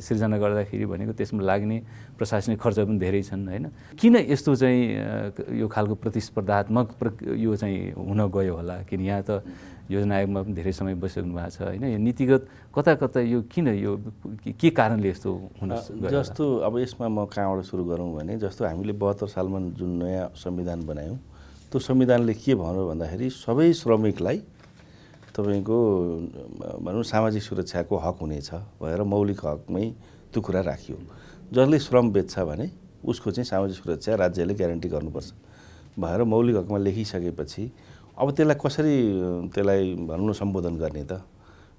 सिर्जना गर्दाखेरि भनेको त्यसमा लाग्ने प्रशासनिक खर्च पनि धेरै छन् होइन। किन यस्तो चाहिँ यो खालको प्रतिस्पर्धात्मक यो चाहिँ हुन गयो होला? किन यहाँ त योजना आयोगमा पनि धेरै समय बसिसक्नु भएको छ होइन, यो नीतिगत कता यो किन यो के कारणले यस्तो हुन गयो? जस्तो अब यसमा म कहाँबाट सुरु गरौँ भने, जस्तो हामीले 72 सालमा जुन नयाँ संविधान बनायौँ त्यो संविधानले के भन्यो भन्दाखेरि सबै श्रमिकलाई तपाईँको भनौँ सामाजिक सुरक्षाको हक हुनेछ भएर मौलिक हकमै त्यो कुरा राखियो। जसले श्रम बेच्छ भने उसको चाहिँ सामाजिक सुरक्षा राज्यले ग्यारेन्टी गर्नुपर्छ भएर मौलिक हकमा लेखिसकेपछि अब त्यसलाई भनौँ न सम्बोधन गर्ने त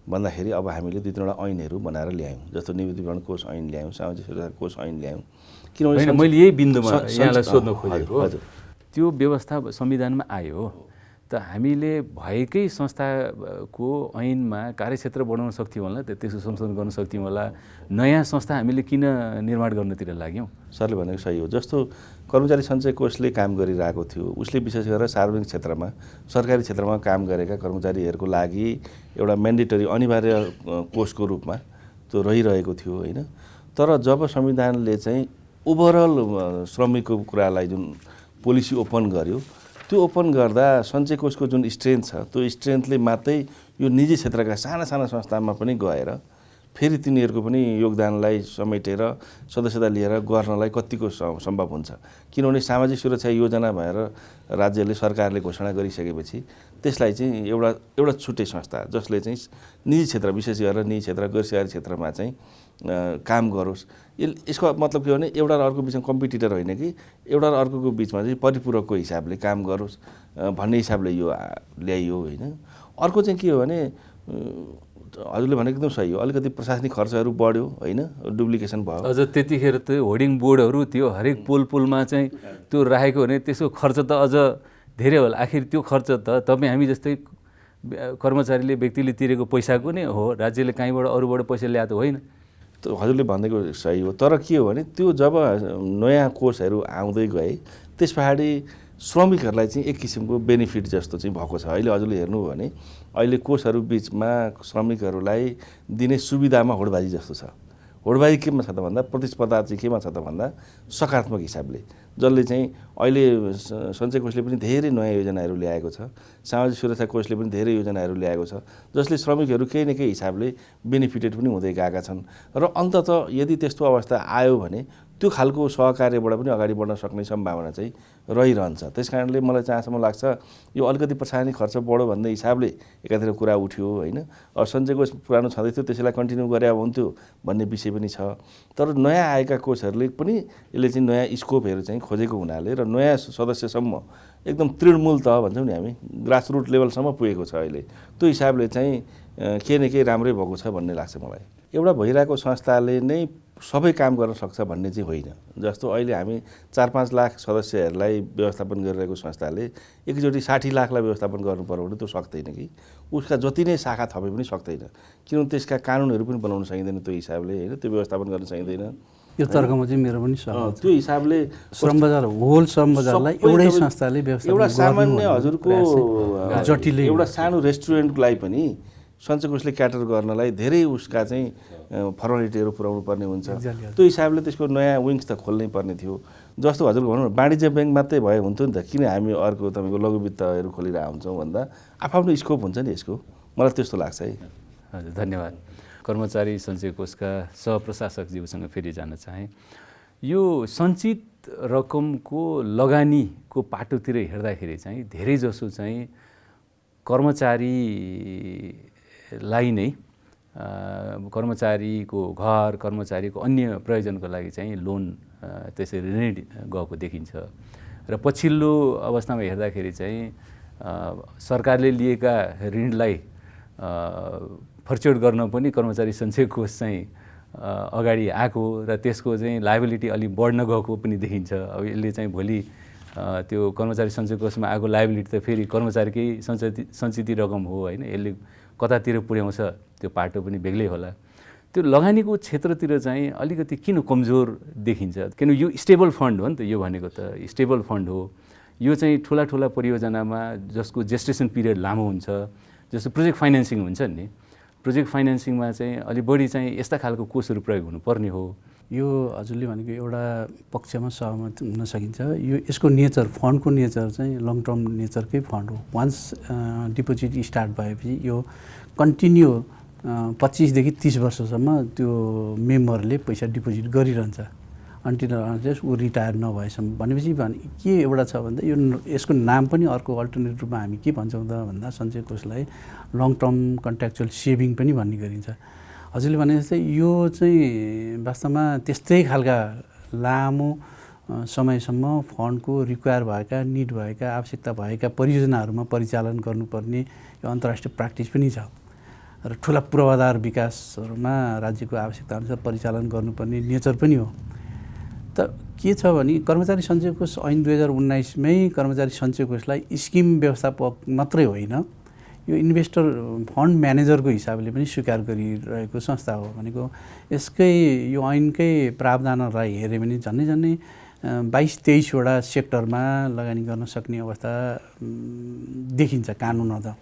भन्दाखेरि अब हामीले 2-3वटा ऐनहरू बनाएर ल्यायौँ। जस्तो निवृत्तिकरण कोष ऐन ल्यायौँ, सामाजिक सुरक्षा कोष ऐन ल्यायौँ। किनभने मैले यही बिन्दुमा यहाँलाई सोध्न खोजेको, त्यो व्यवस्था संविधानमा आयो त हामीले भएकै संस्थाको ऐनमा कार्यक्षेत्र बढाउन सक्थ्यौँ होला, त्यसको संशोधन गर्न सक्थ्यौँ होला। नयाँ संस्था हामीले किन निर्माण गर्नतिर लाग्यौँ? सरले भनेको सही हो। जस्तो कर्मचारी सञ्चय कोषले काम गरिरहेको थियो, उसले विशेष गरेर सार्वजनिक क्षेत्रमा सरकारी क्षेत्रमा काम गरेका कर्मचारीहरूको लागि एउटा म्यान्डेटरी अनिवार्य कोषको रूपमा त्यो रहिरहेको थियो होइन। तर जब संविधानले चाहिँ ओभरअल श्रमिकको कुरालाई जुन पोलिसी ओपन गर्यो त्यो ओपन गर्दा सञ्चय कोषको जुन स्ट्रेन्थ छ त्यो स्ट्रेन्थले मात्रै यो निजी क्षेत्रका साना साना संस्थामा पनि गएर फेरि तिनीहरूको पनि योगदानलाई समेटेर सदस्यता लिएर गर्नलाई कतिको सम्भव हुन्छ। किनभने सामाजिक सुरक्षा योजना भएर राज्यले सरकारले घोषणा गरिसकेपछि त्यसलाई चाहिँ एउटा छुट्टै संस्था जसले चाहिँ निजी क्षेत्र विशेष गरेर निजी क्षेत्र गैर सरकारी क्षेत्रमा चाहिँ काम गरोस्। यसको मतलब के हो भने एउटा र अर्को बिचमा कम्पिटिटर होइन कि एउटा र अर्कोको बिचमा चाहिँ परिपूरकको हिसाबले काम गरोस् भन्ने हिसाबले यो ल्याइयो होइन। अर्को चाहिँ के हो भने हजुरले भनेको एकदम सही हो, अलिकति प्रशासनिक खर्चहरू बढ्यो होइन, डुप्लिकेसन भयो। अझ त्यतिखेर त्यो होर्डिङ बोर्डहरू त्यो हरेक पोलमा चाहिँ त्यो राखेको भने त्यसको खर्च त अझ धेरै होला। आखिर त्यो खर्च त तपाईँ हामी जस्तै कर्मचारीले व्यक्तिले तिरेको पैसाको नै हो, राज्यले कहीँबाट अरूबाट पैसा ल्याएको होइन। त्यो हजुरले भनेको सही हो, तर के हो भने त्यो जब नयाँ कोषहरू आउँदै गए त्यस पछाडि श्रमिकहरूलाई चाहिँ एक किसिमको बेनिफिट जस्तो चाहिँ भएको छ। अहिले हजुरले हेर्नु हो भने अहिले कोषहरू बिचमा श्रमिकहरूलाई दिने सुविधामा होडबाजी जस्तो छ। होडबाजी केमा छ त भन्दा प्रतिस्पर्धा चाहिँ केमा छ त भन्दा सकारात्मक हिसाबले, जसले चाहिँ अहिले सञ्चय कोषले पनि धेरै नयाँ योजनाहरू ल्याएको छ, सामाजिक सुरक्षा कोषले पनि धेरै योजनाहरू ल्याएको छ, जसले श्रमिकहरू केही न केही हिसाबले बेनिफिटेड पनि हुँदै गएका छन्। र अन्ततः यदि त्यस्तो अवस्था आयो भने त्यो खालको सहकार्यबाट पनि अगाडि बढ्न सक्ने सम्भावना चाहिँ रहिरहन्छ। त्यस कारणले मलाई जहाँसम्म लाग्छ यो अलिकति प्रशासनिक खर्च बढ्यो भन्ने हिसाबले एकातिर कुरा उठ्यो होइन। अब सञ्चय कोष पुरानो छँदै थियो त्यसलाई कन्टिन्यू गरे हुन्थ्यो भन्ने विषय पनि छ। तर नयाँ आएका कोषहरूले पनि यसले चाहिँ नयाँ स्कोपहरू चाहिँ खोजेको हुनाले र नयाँ सदस्यसम्म एकदम तृणमूल तह भन्छौँ नि हामी, ग्रासरुट लेभलसम्म पुगेको छ अहिले। त्यो हिसाबले चाहिँ केही न केही राम्रै भएको छ भन्ने लाग्छ मलाई। एउटा भइरहेको संस्थाले नै सबै काम गर्न सक्छ भन्ने चाहिँ होइन। जस्तो अहिले हामी 4-5 लाख सदस्यहरूलाई व्यवस्थापन गरिरहेको संस्थाले एकचोटि 60 लाखलाई व्यवस्थापन गर्नु पर्यो भने त्यो सक्दैन कि, उसका जति नै शाखा थपे पनि सक्दैन, किनभने त्यसका कानुनहरू पनि बनाउन सकिँदैन त्यो हिसाबले होइन, त्यो व्यवस्थापन गर्न सकिँदैन। यो तर्कमा चाहिँ मेरो पनि सहमत छ। त्यो हिसाबले श्रम बजार होल श्रम बजारलाई एउटै संस्थाले व्यवस्थापन एउटा सामान्य हजुरको जटिल एउटा सानो रेस्टुरेन्टलाई पनि सञ्चय कोषले क्याटर गर्नलाई धेरै उसका चाहिँ फर्मालिटीहरू पुर्याउनु पर्ने हुन्छ। त्यो हिसाबले त्यसको नयाँ विङ्स त खोल्नै पर्ने थियो। जस्तो हजुरको भनौँ न वाणिज्य ब्याङ्क मात्रै भए हुन्थ्यो नि त, किन हामी अर्को तपाईँको लघु वित्तहरू खोलिरहेको हुन्छौँ भन्दा आफ्नो स्कोप हुन्छ नि यसको, मलाई त्यस्तो लाग्छ है। हजुर धन्यवाद। कर्मचारी सञ्चय कोषका सहप्रशासकज्यूसँग फेरि जान चाहेँ। यो सञ्चित रकमको लगानीको पाटोतिर हेर्दाखेरि चाहिँ धेरै जसो चाहिँ कर्मचारीलाई नै कर्मचारीको घर, कर्मचारीको अन्य प्रयोजनको लागि चाहिँ लोन त्यसरी ऋण गएको देखिन्छ। र पछिल्लो अवस्थामा हेर्दाखेरि चाहिँ सरकारले लिएका ऋणलाई फर्च्योट गर्न पनि कर्मचारी सञ्चय कोष चाहिँ अगाडि आएको र त्यसको चाहिँ लायबिलिटी अलि बढ्न गएको पनि देखिन्छ। अब यसले चाहिँ भोलि त्यो कर्मचारी सञ्चय कोषमा आएको लायबिलिटी त फेरि कर्मचारीकै सञ्चित रकम हो होइन, यसले कतातिर पुर्याउँछ त्यो पाटो पनि बेग्लै होला। त्यो लगानीको क्षेत्रतिर चाहिँ अलिकति किन कमजोर देखिन्छ? किन यो स्टेबल फन्ड हो नि त, यो भनेको त स्टेबल फन्ड हो। यो चाहिँ ठुला ठुला परियोजनामा जसको जेस्टेसन पिरियड लामो हुन्छ, जस्तो प्रोजेक्ट फाइनेन्सिङ हुन्छ नि, प्रोजेक्ट फाइनेन्सिङमा चाहिँ अलि बढी चाहिँ यस्ता खालको कोषहरू प्रयोग हुनुपर्ने हो। यो हजुरले भनेको एउटा पक्षमा सहमत हुन सकिन्छ। यो यसको नेचर, फन्डको नेचर चाहिँ लङ टर्म नेचरकै फन्ड हो। वान्स डिपोजिट स्टार्ट भएपछि यो कन्टिन्यू 25 देखि 30 वर्षसम्म त्यो मेम्बरले पैसा डिपोजिट गरिरहन्छ अन्टिल अनलेस ऊ रिटायर नभएसम्म। भनेपछि के एउटा छ भन्दा यो यसको नाम पनि अर्को अल्टरनेट रूपमा हामी के भन्छौँ त भन्दा सञ्चय कोषलाई लङ टर्म कन्ट्र्याक्चुअल सेभिङ पनि भन्ने गरिन्छ। हजुरले भने जस्तै यो चाहिँ वास्तवमा त्यस्तै खालका लामो समयसम्म फन्डको रिक्वायर भएका, निड भएका, आवश्यकता भएका परियोजनाहरूमा परिचालन गर्नुपर्ने यो अन्तर्राष्ट्रिय प्र्याक्टिस पनि छ र ठुला पूर्वाधार विकासहरूमा राज्यको आवश्यकताअनुसार परिचालन गर्नुपर्ने नेचर पनि हो। त के छ भने कर्मचारी सञ्चय कोष ऐन 2019मै कर्मचारी सञ्चय कोषलाई स्किम व्यवस्थापक मात्रै होइन, यो इन्भेस्टर फन्ड म्यानेजरको हिसाबले पनि स्वीकार गरिरहेको संस्था हो। भनेको यसकै यो ऐनकै प्रावधानहरूलाई हेऱ्यो भने झन्डै 22-23 वटा सेक्टरमा लगानी गर्न सक्ने अवस्था देखिन्छ कानुनमा त।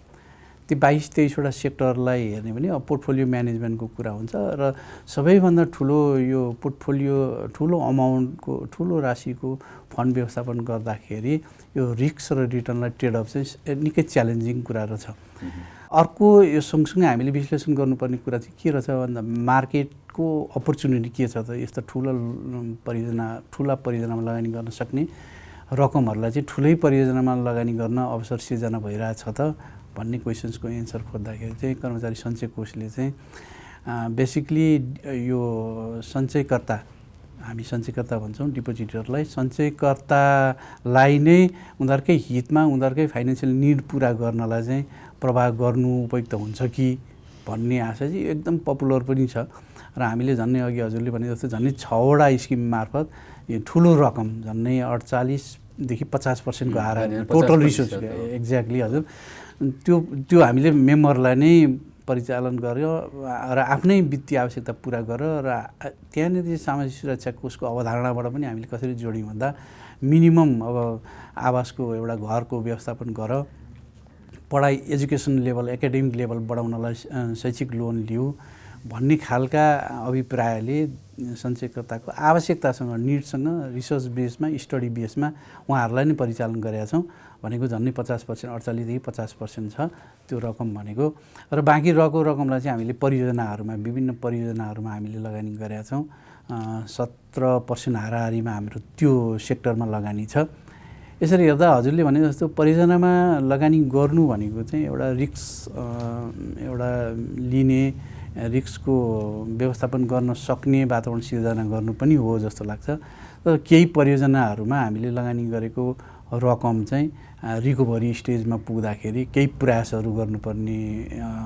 ती 22-23वटा सेक्टरलाई हेर्ने भने अब पोर्टफोलियो म्यानेजमेन्टको कुरा हुन्छ र सबैभन्दा ठुलो यो पोर्टफोलियो ठुलो अमाउन्टको ठुलो राशिको फन्ड व्यवस्थापन गर्दाखेरि यो रिस्क र रिटर्नलाई ट्रेड अफ चाहिँ निकै च्यालेन्जिङ कुरा रहेछ। अर्को यो सँगसँगै हामीले विश्लेषण गर्नुपर्ने कुरा चाहिँ के रहेछ भन्दा मार्केटको अपर्च्युनिटी के छ त यस्तो ठुला परियोजनामा लगानी गर्न सक्ने रकमहरूलाई चाहिँ ठुलै परियोजनामा लगानी गर्न अवसर सिर्जना भइरहेछ त भन्ने क्वेसन्सको एन्सर खोज्दाखेरि चाहिँ कर्मचारी सञ्चय कोषले चाहिँ बेसिकली यो सञ्चयकर्ता हामी सञ्चयकर्ता भन्छौँ डिपोजिटरलाई सञ्चयकर्तालाई नै उनीहरूकै हितमा उनीहरूकै फाइनेन्सियल निड पुरा गर्नलाई चाहिँ प्रभाव गर्नु उपयुक्त हुन्छ कि भन्ने आशा चाहिँ एकदम पपुलर पनि छ र हामीले झन्नै अघि हजुरले भने जस्तो झन्नै 6वटा स्किम मार्फत यो ठुलो रकम झन्नै 48देखि 50%को हाराहारी टोटल रिसोर्स एक्ज्याक्टली हजुर त्यो हामीले मेम्बरलाई नै परिचालन गर्यो र आफ्नै वित्तीय आवश्यकता पुरा गर्यो र त्यहाँनिर चाहिँ सामाजिक सुरक्षा कोषको अवधारणाबाट पनि हामीले कसरी जोड्यौँ भन्दा मिनिमम अब आवासको एउटा घरको व्यवस्थापन गर पढाइ एजुकेसन लेभल एकाडेमिक लेभल बढाउनलाई शैक्षिक लोन लिऊ भन्ने खालका अभिप्रायले सञ्चयकर्ताको आवश्यकतासँग निडसँग रिसर्च बेसमा स्टडी बेसमा उहाँहरूलाई नै परिचालन गरेका छौँ भनेको झन्नै 50% 48देखि 50% छ त्यो रकम भनेको र बाँकी रहेको रकमलाई चाहिँ हामीले परियोजनाहरूमा विभिन्न परियोजनाहरूमा हामीले लगानी गरेका छौँ 17% हाराहारीमा हाम्रो त्यो सेक्टरमा लगानी छ। यसरी हेर्दा हजुरले भने जस्तो परियोजनामा लगानी गर्नु भनेको चाहिँ एउटा एउटा लिने रिस्कको व्यवस्थापन गर्न सक्ने वातावरण सिर्जना गर्नु पनि हो जस्तो लाग्छ। तर केही परियोजनाहरूमा हामीले लगानी गरेको रकम चाहिँ रिकभरी स्टेजमा पुग्दाखेरि केही प्रयासहरू गर्नुपर्ने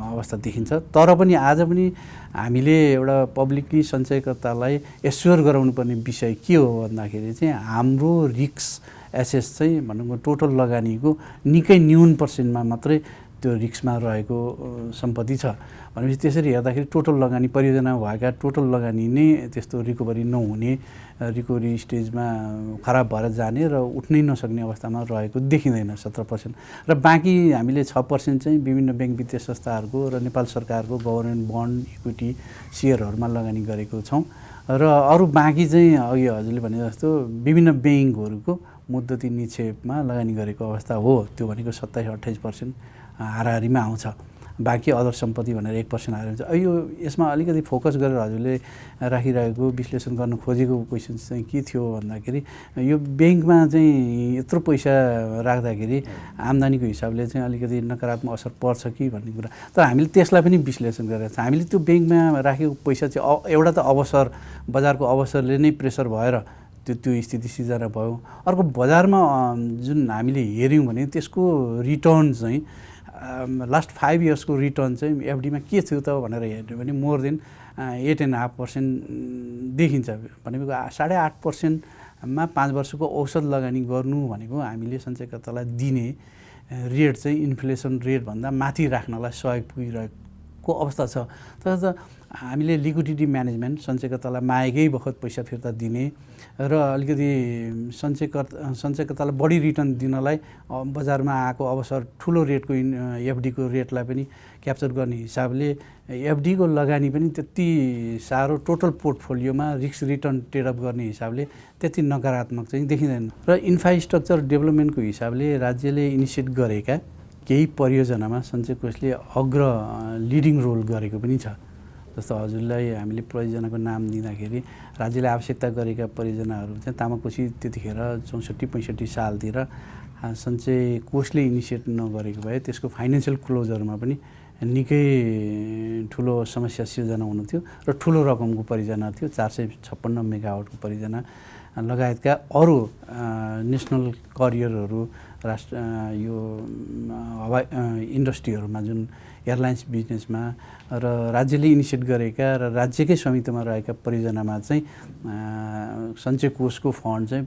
अवस्था देखिन्छ। तर पनि आज पनि हामीले एउटा पब्लिकली सञ्चयकर्तालाई एस्योर गराउनुपर्ने विषय के हो भन्दाखेरि चाहिँ हाम्रो रिस्क एसेस चाहिँ भनौँ टोटल लगानीको निकै न्यून पर्सेन्टमा मात्रै त्यो रिस्कमा रहेको सम्पत्ति छ भनेपछि त्यसरी हेर्दाखेरि टोटल लगानी परियोजनामा भएका टोटल लगानी नै त्यस्तो रिकभरी नहुने रिकभरी स्टेजमा खराब भएर जाने र उठ्नै नसक्ने अवस्थामा रहेको देखिँदैन 17% र बाँकी हामीले 6% चाहिँ विभिन्न ब्याङ्क वित्तीय संस्थाहरूको र नेपाल सरकारको गभर्नमेन्ट बन्ड इक्विटी सेयरहरूमा लगानी गरेको छौँ र अरू बाँकी चाहिँ अघि हजुरले भने जस्तो विभिन्न ब्याङ्कहरूको मुद्दती निक्षेपमा लगानी गरेको अवस्था हो त्यो भनेको 27-28% हाराहारीमा आउँछ। बाँकी अदर सम्पत्ति भनेर 1% हारेर हुन्छ। यो यसमा अलिकति फोकस गरेर हजुरले राखिरहेको विश्लेषण गर्न खोजेको क्वेसन चाहिँ के थियो भन्दाखेरि यो ब्याङ्कमा चाहिँ यत्रो पैसा राख्दाखेरि आम्दानीको हिसाबले चाहिँ अलिकति नकारात्मक असर पर्छ कि भन्ने कुरा तर हामीले त्यसलाई पनि विश्लेषण गरेर छ। हामीले त्यो ब्याङ्कमा राखेको पैसा चाहिँ एउटा त अवसर बजारको अवसरले नै प्रेसर भएर त्यो स्थिति सिर्जना भयो। अर्को बजारमा जुन हामीले हेऱ्यौँ भने त्यसको रिटर्न चाहिँ लास्ट 5 इयर्सको रिटर्न चाहिँ एफडीमा के थियो त भनेर हेर्यो भने मोर देन 8.5% देखिन्छ भनेको 8.5%मा 5 वर्षको औसत लगानी गर्नु भनेको हामीले सञ्चयकर्तालाई दिने रेट चाहिँ इन्फ्लेसन रेटभन्दा माथि राख्नलाई सहयोग पुगिरहेको अवस्था छ। तर हामीले लिक्विडिटी म्यानेजमेन्ट सञ्चयकर्तालाई मागेकै बखत पैसा फिर्ता दिने र अलिकति सञ्चयकर्तालाई बढी रिटर्न दिनलाई बजारमा आएको अवसर ठुलो रेटको एफडीको रेटलाई पनि क्याप्चर गर्ने हिसाबले एफडीको लगानी पनि त्यति साह्रो टोटल पोर्टफोलियोमा रिस्क रिटर्न ट्रेड अफ गर्ने हिसाबले त्यति नकारात्मक चाहिँ देखिँदैन। र इन्फ्रास्ट्रक्चर डेभलपमेन्टको हिसाबले राज्यले इनिसिएट गरेका केही परियोजनामा सञ्चय कोषले लिडिङ रोल गरेको पनि छ। जस्तो हजुरलाई हामीले परियोजनाको नाम दिँदाखेरि राज्यले आवश्यकता गरेका परियोजनाहरू चाहिँ तामाकोशी त्यतिखेर 64-65 सालतिर सञ्चय कोषले इनिसिएट नगरेको भए त्यसको फाइनेन्सियल क्लोजरमा पनि निकै ठुलो समस्या सिर्जना हुनु थियो र ठुलो रकमको परियोजना थियो 456 मेगावाटको परियोजना लगायतका अरू नेसनल करियरहरू राष्ट्र यो हवाई इन्डस्ट्रीहरूमा जुन एयरलाइन्स बिजनेसमा र राज्यले इनिसिएट गरेका र राज्यकै स्वामित्वमा रहेका परियोजनामा चाहिँ सञ्चय कोषको फन्ड चाहिँ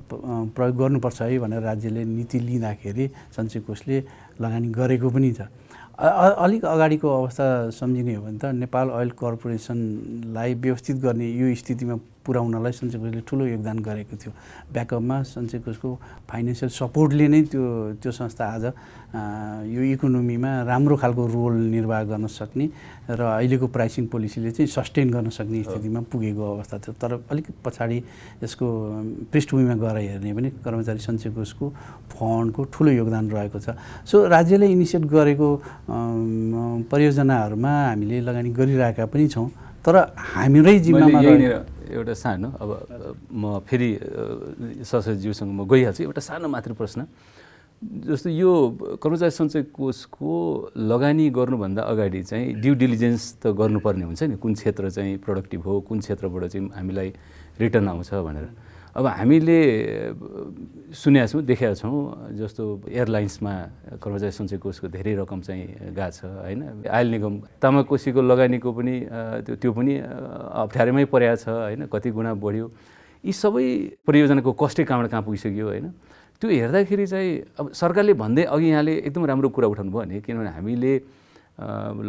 प्रयोग गर्नुपर्छ है भनेर राज्यले नीति लिँदाखेरि सञ्चय कोषले लगानी गरेको पनि छ। अलिक अगाडिको अवस्था सम्झिने हो भने त नेपाल ओइल कर्पोरेसनलाई व्यवस्थित गर्ने यो स्थितिमा पुर्याउनलाई सञ्चय कोषले ठुलो योगदान गरेको थियो। ब्याकअपमा सञ्चय कोषको फाइनेन्सियल सपोर्टले नै त्यो संस्था आज यो इकोनोमीमा राम्रो खालको रोल निर्वाह गर्न सक्ने र अहिलेको प्राइसिङ पोलिसीले चाहिँ सस्टेन गर्न सक्ने स्थितिमा पुगेको अवस्था थियो। तर अलिक पछाडि यसको पृष्ठभूमिमा गएर हेर्ने भने कर्मचारी सञ्चय कोषको फन्डको ठुलो योगदान रहेको छ। सो राज्यले इनिसिएट गरेको परियोजनाहरूमा हामीले लगानी गरिरहेका पनि छौँ, तर हाम्रै जिम्मामा एउटा सानो अब म फेरि सशजीवसँग म गइहाल्छु। एउटा सानो मात्र प्रश्न, जस्तो यो कर्मचारी सञ्चय कोषको लगानी गर्नुभन्दा अगाडि चाहिँ ड्यु डिलिजेन्स त गर्नुपर्ने हुन्छ नि, कुन क्षेत्र चाहिँ प्रोडक्टिभ हो, कुन क्षेत्रबाट चाहिँ हामीलाई रिटर्न आउँछ भनेर। अब हामीले सुनेका छौँ, देखेका छौँ, जस्तो एयरलाइन्समा कर्मचारी सञ्चय कोषको धेरै रकम चाहिँ गएको छ होइन। आयल निगम तामाकोसीको लगानीको पनि त्यो पनि अप्ठ्यारोमै परेको छ होइन, कति गुणा बढ्यो। यी सबै परियोजनाको कस्टै कहाँ पुगिसक्यो होइन। त्यो हेर्दाखेरि चाहिँ अब सरकारले भन्दै अघि यहाँले एकदम राम्रो कुरा उठाउनु भयो भने, किनभने हामीले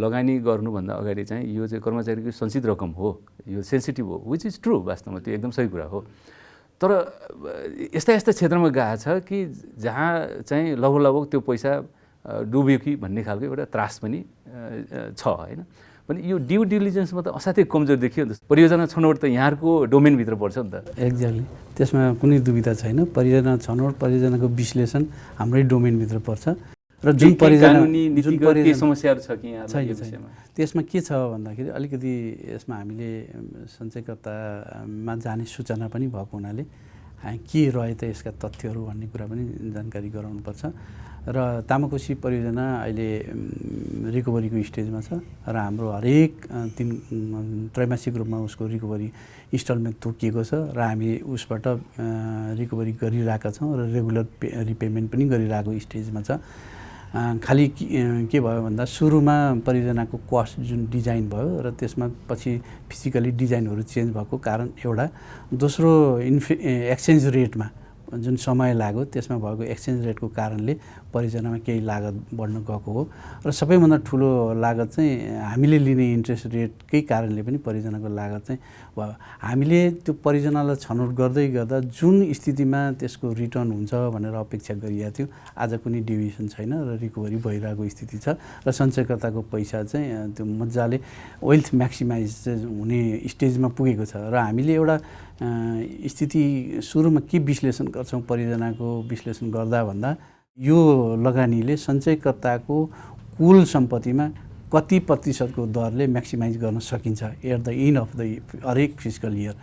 लगानी गर्नुभन्दा अगाडि चाहिँ यो चाहिँ कर्मचारीको सञ्चित रकम हो, यो सेन्सिटिभ हो, विच इज ट्रु, वास्तवमा त्यो एकदम सही कुरा हो। तर यस्ता क्षेत्रमा गएको छ कि जहाँ चाहिँ लगभग त्यो पैसा डुब्यो कि भन्ने खालको एउटा त्रास पनि छ होइन। भने यो ड्यु डिलिजेन्समा त असाध्यै कमजोर देखियो नि त। परियोजना छनौट त यहाँको डोमेनभित्र पर्छ नि त। एक्ज्याक्टली, त्यसमा कुनै दुविधा छैन। परियोजना छनौट, परियोजनाको विश्लेषण हाम्रै डोमेनभित्र पर्छ र जुन परियोजना समस्याहरू छ कि यहाँ छैन। त्यसमा के छ भन्दाखेरि अलिकति यसमा हामीले सञ्चयकर्तामा जाने सूचना पनि भएको हुनाले के रहे त यसका तथ्यहरू भन्ने कुरा पनि जानकारी गराउनुपर्छ। र तामाकोसी परियोजना अहिले रिकभरीको स्टेजमा छ र हाम्रो हरेक 3 त्रैमासिक रूपमा उसको रिकभरी इन्स्टलमेन्ट तोकिएको छ र हामी उसबाट रिकभरी गरिरहेका छौँ र रेगुलर रिपेमेन्ट पनि गरिरहेको स्टेजमा छ। खालि के भयो भन्दा सुरुमा परियोजनाको कस्ट जुन डिजाइन भयो र त्यसमा पछि फिजिकली डिजाइनहरू चेन्ज भएको कारण एउटा, दोस्रो एक्सचेन्ज रेटमा जुन समय लाग्यो त्यसमा भएको एक्सचेन्ज रेटको कारणले परियोजनामा केही लागत बढ्न गएको हो। र सबैभन्दा ठुलो लागत चाहिँ हामीले लिने इन्ट्रेस्ट रेटकै कारणले पनि परियोजनाको लागत चाहिँ भयो। हामीले त्यो परियोजनालाई छनौट गर्दै गर्दा जुन स्थितिमा त्यसको रिटर्न हुन्छ भनेर अपेक्षा गरिएको थियो, आज कुनै डेभिएसन छैन र रिकभरी भइरहेको स्थिति छ र सञ्चयकर्ताको पैसा चाहिँ त्यो मजाले वेल्थ म्याक्सिमाइज हुने स्टेजमा पुगेको छ। र हामीले एउटा स्थिति सुरुमा के विश्लेषण गर्छौँ परियोजनाको विश्लेषण गर्दा भन्दा यो लगानीले सञ्चयकर्ताको कुल सम्पत्तिमा कति प्रतिशतको दरले म्याक्सिमाइज गर्न सकिन्छ at the end of the हरेक फिस्कल इयर।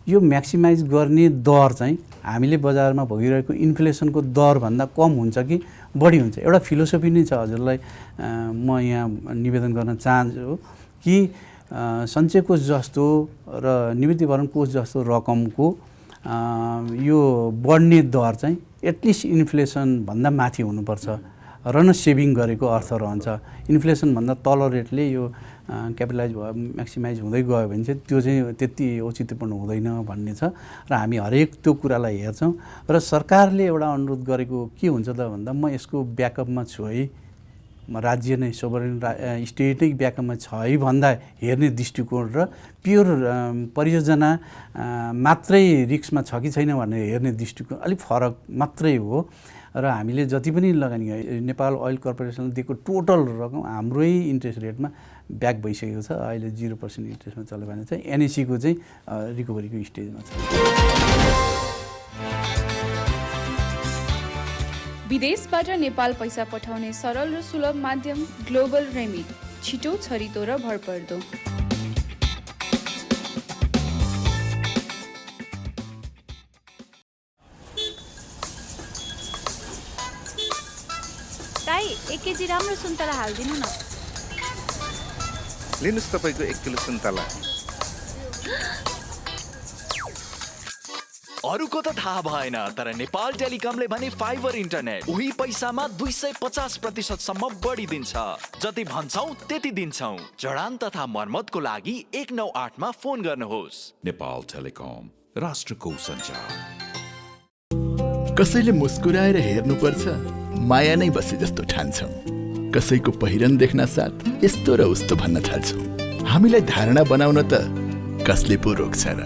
यो म्याक्सिमाइज गर्ने दर चाहिँ हामीले बजारमा भइरहेको इन्फ्लेसनको दरभन्दा कम हुन्छ कि बढी हुन्छ, एउटा फिलोसफी नै छ। हजुरलाई म यहाँ निवेदन गर्न चाहन्छु कि सञ्चय कोष जस्तो र निवृत्तिभरण कोष जस्तो रकमको यो बढ्ने दर चाहिँ एटलिस्ट इन्फ्लेसनभन्दा माथि हुनुपर्छ र न सेभिङ गरेको अर्थ रहन्छ। इन्फ्लेसनभन्दा तल रेटले यो क्यापिटलाइज भयो, म्याक्सिमाइज हुँदै गयो भने चाहिँ त्यो चाहिँ त्यति औचित्यपूर्ण हुँदैन भन्ने छ र हामी हरेक त्यो कुरालाई हेर्छौँ। र सरकारले एउटा अनुरोध गरेको के हुन्छ त भन्दा, म यसको ब्याकअपमा छु है, म राज्य नै सोभरेन स्टेटै ब्याकअपमा छ है भन्दा हेर्ने दृष्टिकोण र प्योर परियोजना मात्रै रिस्कमा छ कि छैन भनेर हेर्ने दृष्टिकोण अलिक फरक मात्रै हो। र हामीले जति पनि लगानी नेपाल ओइल कर्पोरेसनले दिएको टोटल रकम हाम्रै इन्ट्रेस्ट रेटमा ब्याक भइसकेको छ। अहिले 0% इन्ट्रेस्टमा चल्यो भने चाहिँ एनएसीको चाहिँ रिकभरीको स्टेजमा छ। विदेशबाट नेपाल पैसा पठाउने सरल र सुलभ माध्यम ग्लोबल रेमिट, छिटो, छरितो र भरपर्दो। दाइ 1 केजी राम्रो सुन्तला हालिदिनु न। लिनुस् तपाईको 1 किलो सुन्तला। अरूको त थाहा भएन, तर नेपाल टेलिकमले भने फाइबर इन्टरनेट उही पैसामा 250% सम्म बढी दिन्छ। जति भन्छौ त्यति दिन्छौ। जडान तथा मर्मतको लागि 198 मा फोन गर्नुहोस्। नेपाल टेलिकम, राष्ट्रको सञ्चार। कसैले मुस्कुराएर हेर्नुपर्छ, माया नै बसे जस्तो ठान्छौँ। कसैको पहिरन देख्न साथ यस्तो र उस्तो भन्न थाल्छौँ। हामीलाई धारणा बनाउन त कसले पो रोक्छ र।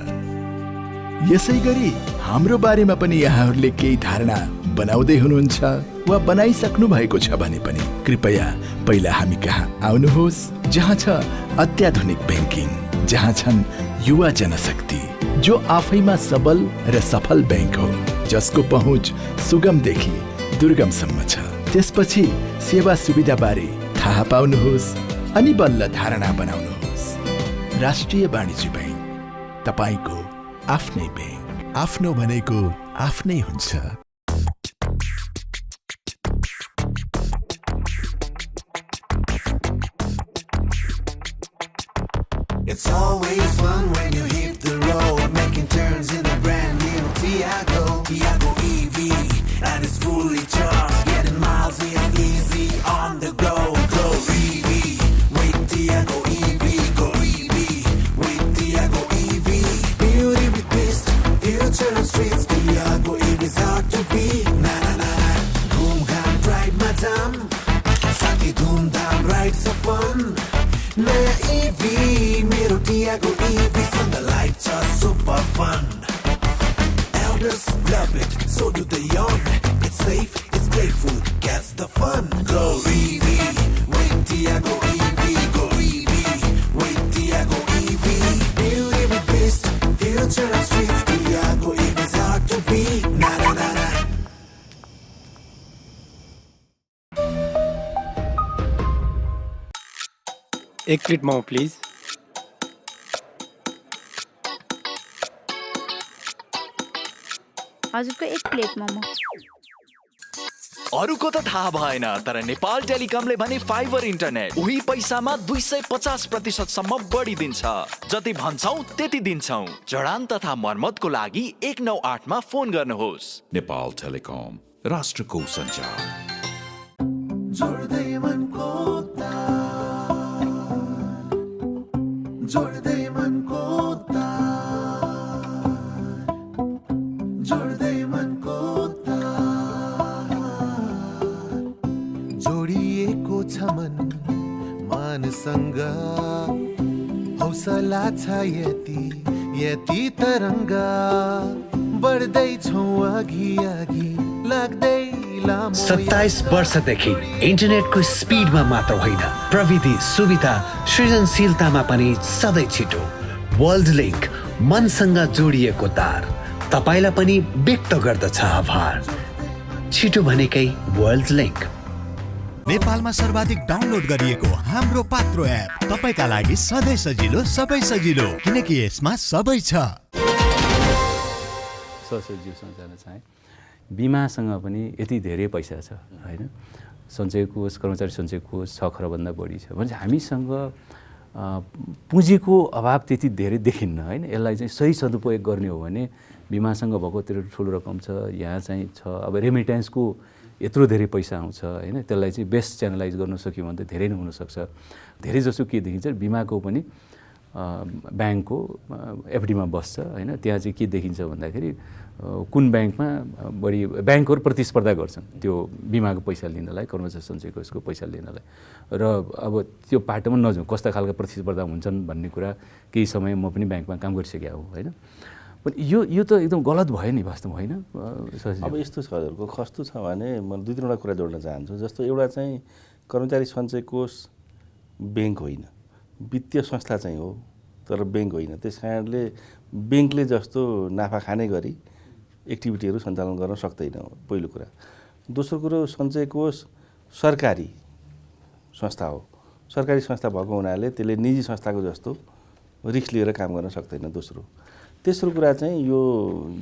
यसै गरी हाम्रो बारेमा पनि यहाँहरूले केही धारणा बनाउँदै हुनुहुन्छ वा बनाइसक्नु भएको छ भने पनि कृपया पहिला हामी कहाँ आउनुहोस्, जहाँ छ अत्याधुनिक ब्याङ्किङ, जहाँ छन् युवा जनशक्ति, जो आफैमा सबल र सफल ब्याङ्क हो, जसको पहुँच सुगमदेखि दुर्गमसम्म छ। त्यसपछि सेवा सुविधा बारे थाहा पाउनुहोस् अनि बल्ल धारणा बनाउनुहोस्। राष्ट्रिय वाणिज्य ब्याङ्क, तपाईको आफ्नै ब्याङ्क। आफ्नो भनेको आफ्नै हुन्छ। It's always fun when you hit the road, making turns in the brand new Tiago EV, and it's fully charged, getting miles is easy on the go. Go EV with Tiago EV, go EV with Tiago EV. Beauty with twist, future of streets. Tiago EV is hard to beat. Na na na na, boom gam drive madam, saki boom down ride so fun. Naya EV, मेरो Tiago EV, from the lights are super fun. Elders love it, so do the young. It's safe, it's grateful, gets the fun. Go EV, with Tiago EV, go EV, with Tiago EV. Beauty with beast, future of streets. Tiago EV is hard to beat. Na na na na. एक plate momo please. हजुरको एक plate momo. अरूको त थाहा भएन, तर नेपाल टेलिकमले भने fibre internet उही पैसामा 250% बढी दिन्छ। जति भन्छौ त्यति दिन्छौ। जडान तथा मर्मतको लागि 198 मा फोन गर्नुहोस्। नेपाल टेलिकम, राष्ट्रको सञ्चार। जोड्दै मनको तार, जोड्दै मनको तार, जोड्दै मनको तार, जोडिएको छ मन मानसँग, हौसला छ यति यति तरङ्ग, बढ्दैछौँ अघि अघि लाग्दै 27 वर्षदेखि इन्टरनेटको स्पिडमा मात्र होइन, प्रविधि सुविधा सृजनशीलतामा पनि सधैँ छिटो। वर्ल्ड लिङ्क, मनसँग जोडिएको तार, तपाईँलाई पनि व्यक्त गर्दछ आभार। छिटो भनेकै वर्ल्ड लिङ्क। नेपालमा सर्वाधिक डाउनलोड गरिएको हाम्रो पात्रो एप तपाईँका लागि सधैँ सजिलो, सबै सजिलो, किनकि यसमा सबै छ। सजिलोसँग जान चाहे बिमासँग पनि यति धेरै पैसा छ होइन, सञ्चय कोष, कर्मचारी सञ्चय कोष 6 खरबभन्दा बढी छ भने हामीसँग पुँजीको अभाव त्यति धेरै देखिन्न होइन। यसलाई चाहिँ सही सदुपयोग गर्ने हो भने बिमासँग भएको त्यो ठुलो रकम छ, यहाँ चाहिँ छ। अब रेमिटेन्सको यत्रो धेरै पैसा आउँछ होइन, त्यसलाई चाहिँ बेस्ट च्यानलाइज गर्न सक्यो भने त धेरै नै हुनसक्छ। धेरै जसो के देखिन्छ, बिमाको पनि ब्याङ्कको एफडीमा बस्छ होइन, त्यहाँ चाहिँ के देखिन्छ भन्दाखेरि कुन ब्याङ्कमा बढी ब्याङ्कहरू प्रतिस्पर्धा गर्छन् त्यो बिमाको पैसा लिनलाई, कर्मचारी सञ्चय कोषको पैसा लिनलाई। र अब त्यो पाटोमा नजाउँ, कस्ता खालका प्रतिस्पर्धा हुन्छन् भन्ने कुरा केही समय म पनि ब्याङ्कमा काम गरिसकेको हो होइन। पनि यो त एकदम गलत भयो नि वास्तवमा होइन। अब यस्तो छ हजुरको, कस्तो छ भने म 2-3वटा कुरा जोड्न चाहन्छु। जस्तो एउटा चाहिँ कर्मचारी सञ्चय कोष ब्याङ्क होइन, वित्तीय संस्था चाहिँ हो तर ब्याङ्क होइन। त्यस कारणले ब्याङ्कले जस्तो नाफा खाने गरी एक्टिभिटीहरू सञ्चालन गर्न सक्दैन, पहिलो कुरा। दोस्रो कुरो, सञ्चय कोष सरकारी संस्था हो, सरकारी संस्था भएको हुनाले त्यसले निजी संस्थाको जस्तो रिस्क लिएर काम गर्न सक्दैन। तेस्रो कुरा चाहिँ यो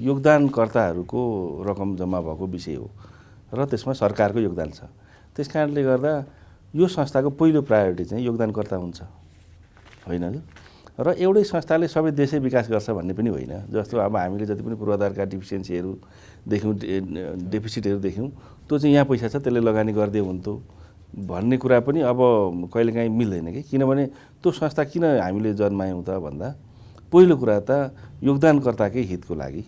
योगदानकर्ताहरूको रकम जम्मा भएको विषय हो र त्यसमा सरकारको योगदान छ। त्यस कारणले गर्दा यो संस्थाको पहिलो प्रायोरिटी चाहिँ योगदानकर्ता हुन्छ होइन र एउटै संस्थाले सबै देशै विकास गर्छ भन्ने पनि होइन। जस्तो अब हामीले जति पनि पूर्वाधारका डिफिसियन्सीहरू देख्यौँ, डेफिसिटहरू देख्यौँ, त्यो चाहिँ यहाँ पैसा छ त्यसले लगानी गरिदियो हुन्थ्यो भन्ने कुरा पनि अब कहिलेकाहीँ मिल्दैन कि। किनभने त्यो संस्था किन हामीले जन्मायौँ त भन्दा पहिलो कुरा त योगदानकर्ताकै हितको लागि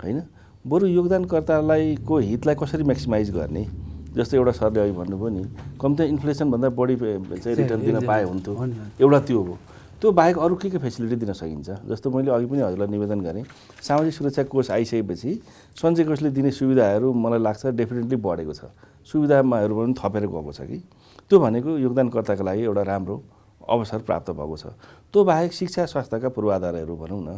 होइन, बरु योगदानकर्तालाई को हितलाई कसरी म्याक्सिमाइज गर्ने। जस्तो एउटा सरले अघि भन्नुभयो नि, कम्ती इन्फ्लेसनभन्दा बढी चाहिँ रिटर्न दिन पाए हुन्थ्यो, एउटा त्यो हो। त्यो बाहेक अरू के फेसिलिटी दिन सकिन्छ? जस्तो मैले अघि पनि हजुरलाई निवेदन गरेँ, सामाजिक सुरक्षा कोष आइसकेपछि सञ्चय कोषले दिने सुविधाहरू मलाई लाग्छ डेफिनेटली बढेको छ, सुविधाहरू पनि थपेर गएको छ कि त्यो भनेको योगदानकर्ताको लागि एउटा राम्रो अवसर प्राप्त भएको छ। त्यो बाहेक शिक्षा स्वास्थ्यका पूर्वाधारहरू भनौँ न,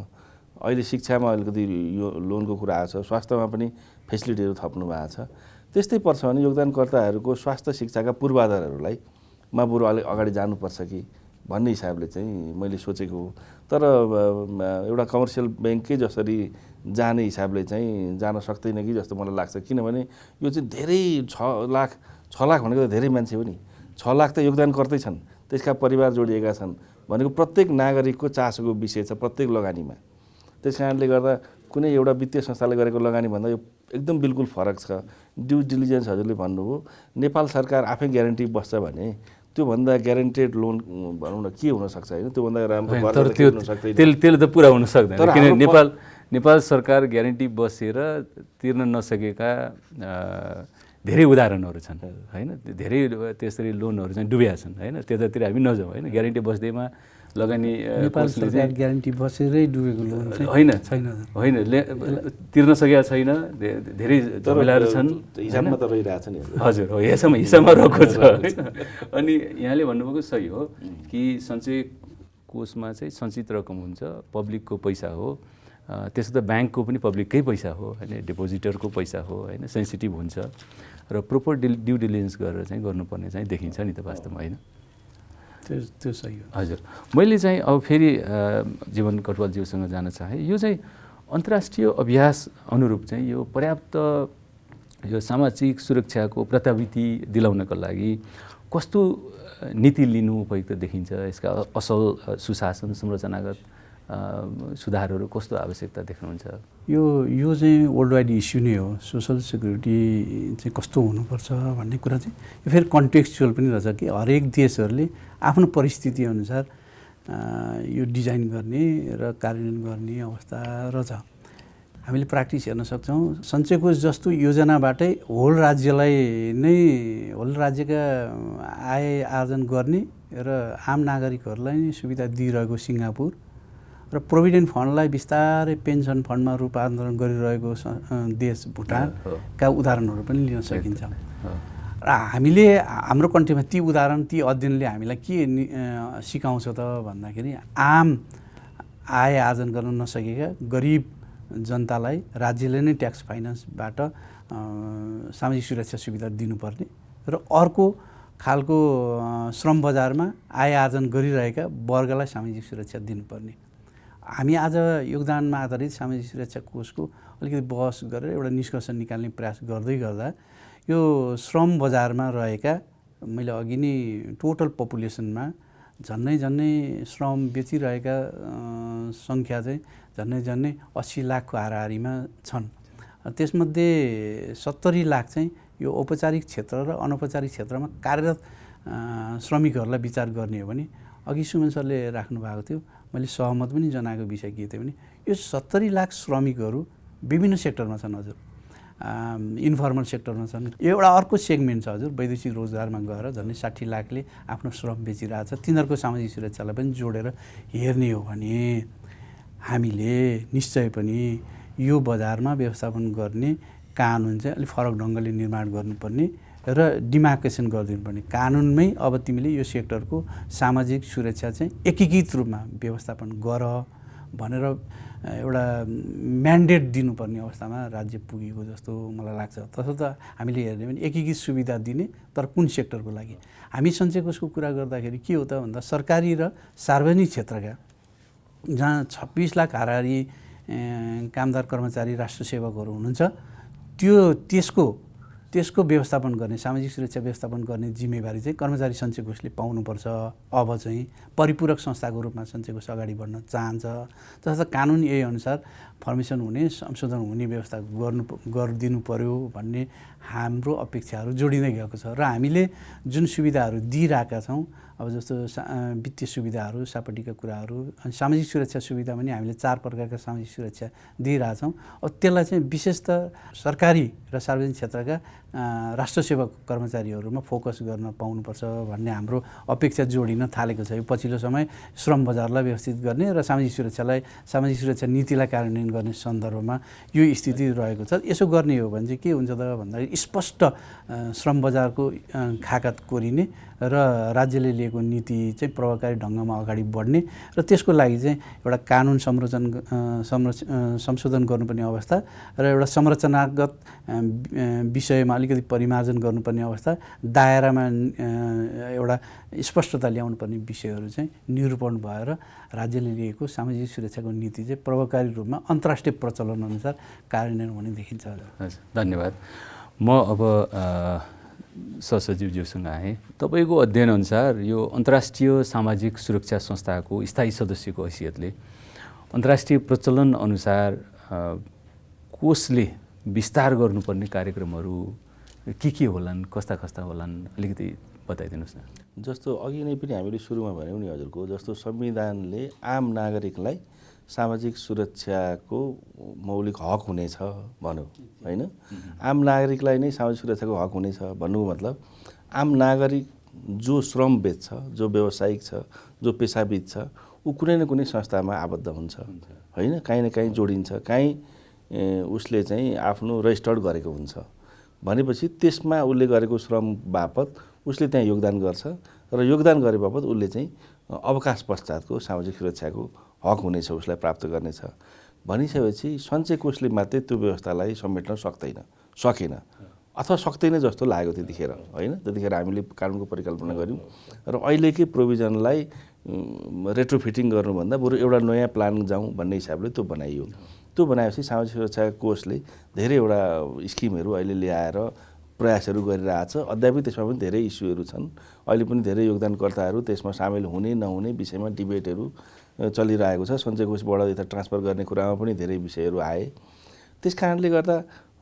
अहिले शिक्षामा अलिकति यो लोनको कुरा आएको छ, स्वास्थ्यमा पनि फेसिलिटीहरू थप्नु भएको छ। त्यस्तै पर्छ भने योगदानकर्ताहरूको स्वास्थ्य शिक्षाका पूर्वाधारहरूलाई बरु अलिक अगाडि जानुपर्छ कि भन्ने हिसाबले चाहिँ मैले सोचेको हो। तर एउटा कमर्सियल ब्याङ्ककै जसरी जाने हिसाबले चाहिँ जान सक्दैन कि जस्तो मलाई लाग्छ, किनभने यो चाहिँ धेरै 6 लाख भनेको त धेरै मान्छे हो नि, 6 लाख त योगदानकर्तै छन्, त्यसका परिवार जोडिएका छन् भनेको प्रत्येक नागरिकको चासोको विषय छ प्रत्येक लगानीमा। त्यस कारणले गर्दा कुनै एउटा वित्तीय संस्थाले गरेको लगानीभन्दा यो एकदम बिल्कुल फरक छ। ड्यु डिलिजेन्स हजुरले भन्नुभयो, नेपाल सरकार आफै ग्यारेन्टी बस्छ भने त्योभन्दा ग्यारेन्टेड लोन भनौँ न के हुनसक्छ होइन? त्योभन्दा राम्रो त्यसले त पुरा हुन सक्दैन, किन नेपाल सरकार ग्यारेन्टी बसेर तिर्न नसकेका धेरै उदाहरणहरू छन् होइन? धेरै त्यसरी लोनहरू चाहिँ डुबिया छन् होइन? त्यतातिर हामी नजाउँ होइन? ग्यारेन्टी बस्दैमा लगानी नेपाल सरकार ग्यारेन्टी बसेरै डुबेको लोन होइन होइन तिर्न सकेका छैन, धेरै झमेलाहरू छन्, हिसाबमा त रहिरहेछ नि। हजुर हो, हिसाबमा रहेको छ होइन? अनि यहाँले भन्नुभएको सही हो कि सञ्चय कोषमा चाहिँ सञ्चित रकम हुन्छ, पब्लिकको पैसा हो, त्यसो त ब्याङ्कको पनि पब्लिककै पैसा हो होइन? डिपोजिटरको पैसा हो होइन? सेन्सिटिभ हुन्छ र प्रोपर ड्यु डिलिजेन्स गरेर चाहिँ गर्नुपर्ने चाहिँ देखिन्छ नि त वास्तवमा होइन? त्यो सही हो। हजुर, मैले चाहिँ अब फेरि जीवन कटुवालज्यूसँग जान चाहेँ। यो चाहिँ अन्तर्राष्ट्रिय अभ्यास अनुरूप चाहिँ यो पर्याप्त यो सामाजिक सुरक्षाको प्रत्यावृत्ति दिलाउनको लागि कस्तो नीति लिनु उपयुक्त देखिन्छ? यसका असल सुशासन संरचनागत सुधारहरू कस्तो आवश्यकता देख्नुहुन्छ? यो चाहिँ वर्ल्ड वाइड इस्यु नै हो, सोसल सेक्युरिटी चाहिँ कस्तो हुनुपर्छ भन्ने कुरा चाहिँ यो फेरि कन्टेक्चुअल पनि रहेछ कि हरेक देशहरूले आफ्नो परिस्थिति अनुसार यो डिजाइन गर्ने र कार्यान्वयन गर्ने अवस्था रहेछ। हामीले प्र्याक्टिस हेर्न सक्छौँ, सञ्चय कोष जस्तो योजनाबाटै होल राज्यका आय आर्जन गर्ने र आम नागरिकहरूलाई नै सुविधा दिइरहेको सिङ्गापुर र प्रोभिडेन्ट फन्डलाई बिस्तारै पेन्सन फन्डमा रूपान्तरण गरिरहेको देश भुटानका उदाहरणहरू पनि लिन सकिन्छ। र हामीले हाम्रो कन्ट्रीमा ती उदाहरण ती अध्ययनले हामीलाई के सिकाउँछ त भन्दाखेरि आम आय आर्जन गर्न नसकेका गरिब जनतालाई राज्यले नै ट्याक्स फाइनेन्सबाट सामाजिक सुरक्षा सुविधा दिनुपर्ने र अर्को खालको श्रम बजारमा आय आर्जन गरिरहेका वर्गलाई सामाजिक सुरक्षा दिनुपर्ने। हामी आज योगदानमा आधारित सामाजिक सुरक्षा कोषको अलिकति बहस गरेर एउटा निष्कर्ष निकाल्ने प्रयास गर्दै गर्दा यो श्रम बजारमा रहेका, मैले अघि नै टोटल पपुलेसनमा झन्नै श्रम बेचिरहेका सङ्ख्या चाहिँ झन्नै 80 लाखको हाराहारीमा छन्। त्यसमध्ये 70 लाख चाहिँ यो औपचारिक क्षेत्र र अनौपचारिक क्षेत्रमा कार्यरत श्रमिकहरूलाई विचार गर्ने हो भने अघि सुमन सरले राख्नु भएको थियो, मैले सहमत पनि जनाएको विषय के थियो भने यो 70 लाख श्रमिकहरू विभिन्न सेक्टरमा छन् हजुर, इन्फर्मल सेक्टरमा छन्। यो एउटा अर्को सेगमेन्ट छ हजुर, वैदेशिक रोजगारमा गएर झन्डै 60 लाखले आफ्नो श्रम बेचिरहेछ। तिनीहरूको सामाजिक सुरक्षालाई पनि जोडेर हेर्ने हो भने हामीले निश्चय पनि यो बजारमा व्यवस्थापन गर्ने कानुन चाहिँ अलिक फरक ढङ्गले निर्माण गर्नुपर्ने र डिमार्केसन गरिदिनुपर्ने। कानुनमै अब तिमीले यो सेक्टरको सामाजिक सुरक्षा चाहिँ एकीकृत रूपमा व्यवस्थापन गर भनेर एउटा म्यान्डेट दिनुपर्ने अवस्थामा राज्य पुगेको जस्तो मलाई लाग्छ। तसर्थ हामीले हेर्ने भने एकीकृत सुविधा दिने, तर कुन सेक्टरको लागि? हामी सञ्चय कोषको कुरा गर्दाखेरि के हो त भन्दा सरकारी र सार्वजनिक क्षेत्रका जहाँ 26 लाख हाराहारी कामदार कर्मचारी राष्ट्र सेवकहरू हुनुहुन्छ, त्यसको व्यवस्थापन गर्ने, सामाजिक सुरक्षा व्यवस्थापन गर्ने जिम्मेवारी चाहिँ कर्मचारी सञ्चय कोषले पाउनुपर्छ। अब चाहिँ परिपूरक संस्थाको रूपमा सञ्चय कोष अगाडि बढ्न चाहन्छ। तसर्थ कानुन यही अनुसार फर्मेसन हुने, संशोधन हुने व्यवस्था गरिदिनु पर्यो भन्ने हाम्रो अपेक्षाहरू जोडिँदै गएको छ। र हामीले जुन सुविधाहरू दिइरहेका छौँ, अब जस्तो वित्तीय सुविधाहरू, सापटीका कुराहरू, अनि सामाजिक सुरक्षा सुविधा पनि हामीले 4 प्रकारका सामाजिक सुरक्षा दिइरहेछौँ। अब त्यसलाई चाहिँ विशेषतः सरकारी र सार्वजनिक क्षेत्रका राष्ट्र सेवक कर्मचारीहरूमा फोकस गर्न पाउनुपर्छ भन्ने हाम्रो अपेक्षा जोडिन थालेको छ। यो पछिल्लो समय श्रम बजारलाई व्यवस्थित गर्ने र सामाजिक सुरक्षा नीतिलाई कार्यान्वयन गर्ने सन्दर्भमा यो स्थिति रहेको छ। यसो गर्ने हो भने चाहिँ के हुन्छ त भन्दाखेरि स्पष्ट श्रम बजारको खाका कोरिने र राज्यले लिएको नीति चाहिँ प्रभावकारी ढङ्गमा अगाडि बढ्ने र त्यसको लागि चाहिँ एउटा कानुन संशोधन गर्नुपर्ने अवस्था र एउटा संरचनागत विषयमा अलिकति परिमार्जन गर्नुपर्ने अवस्था, दायरामा एउटा स्पष्टता ल्याउनुपर्ने विषयहरू चाहिँ निरूपण भएर राज्यले लिएको सामाजिक सुरक्षाको नीति चाहिँ प्रभावकारी रूपमा अन्तर्राष्ट्रिय प्रचलन अनुसार कार्यान्वयन हुने देखिन्छ। हजुर, धन्यवाद। म अब सहसचिवज्यूसँग आएँ। तपाईँको अध्ययनअनुसार यो अन्तर्राष्ट्रिय सामाजिक सुरक्षा संस्थाको स्थायी सदस्यको हैसियतले अन्तर्राष्ट्रिय प्रचलन अनुसार कोषले विस्तार गर्नुपर्ने कार्यक्रमहरू के होलान्, कस्ता होलान्, अलिकति बताइदिनुहोस् न। जस्तो अघि नै पनि हामीले सुरुमा भन्यौँ नि हजुरको, जस्तो संविधानले आम नागरिकलाई सामाजिक सुरक्षाको मौलिक हक हुनेछ भन्यो हैन। आम नागरिकलाई नै सामाजिक सुरक्षाको हक हुनेछ भन्नुको मतलब आम नागरिक जो श्रम बेच्छ, जो व्यावसायिक छ, जो पेसाविद छ, ऊ कुनै न कुनै संस्थामा आबद्ध हुन्छ हैन, काहीँ न काहीँ जोडिन्छ, काहीँ उसले चाहिँ आफ्नो रजिस्टर्ड गरेको हुन्छ भनेपछि त्यसमा उसले गरेको श्रम बापत उसले त्यहाँ योगदान गर्छ र योगदान गरे बापत उसले चाहिँ अवकाश पश्चातको सामाजिक सुरक्षाको हक हुनेछ, उसलाई प्राप्त गर्नेछ भनिसकेपछि सञ्चय कोषले मात्रै त्यो व्यवस्थालाई समेट्न सकेन अथवा सक्दैन जस्तो लाग्यो त्यतिखेर हैन। त्यतिखेर हामीले कानुनको परिकल्पना गऱ्यौँ र अहिलेकै प्रोभिजनलाई रेट्रोफिटिङ गर्नुभन्दा बरु एउटा नयाँ प्लान जाउँ भन्ने हिसाबले त्यो बनाइयो। त्यो बनाएपछि सामाजिक सुरक्षा कोषले धेरैवटा स्किमहरू अहिले ल्याएर प्रयासहरू गरिरहेछ। अद्यापि त्यसमा पनि धेरै इस्युहरू छन्। अहिले पनि धेरै योगदानकर्ताहरू त्यसमा सामेल हुने नहुने विषयमा डिबेटहरू चलिरहेको छ। सञ्चय कोषबाट यता ट्रान्सफर गर्ने कुरामा पनि धेरै विषयहरू आए। त्यस कारणले गर्दा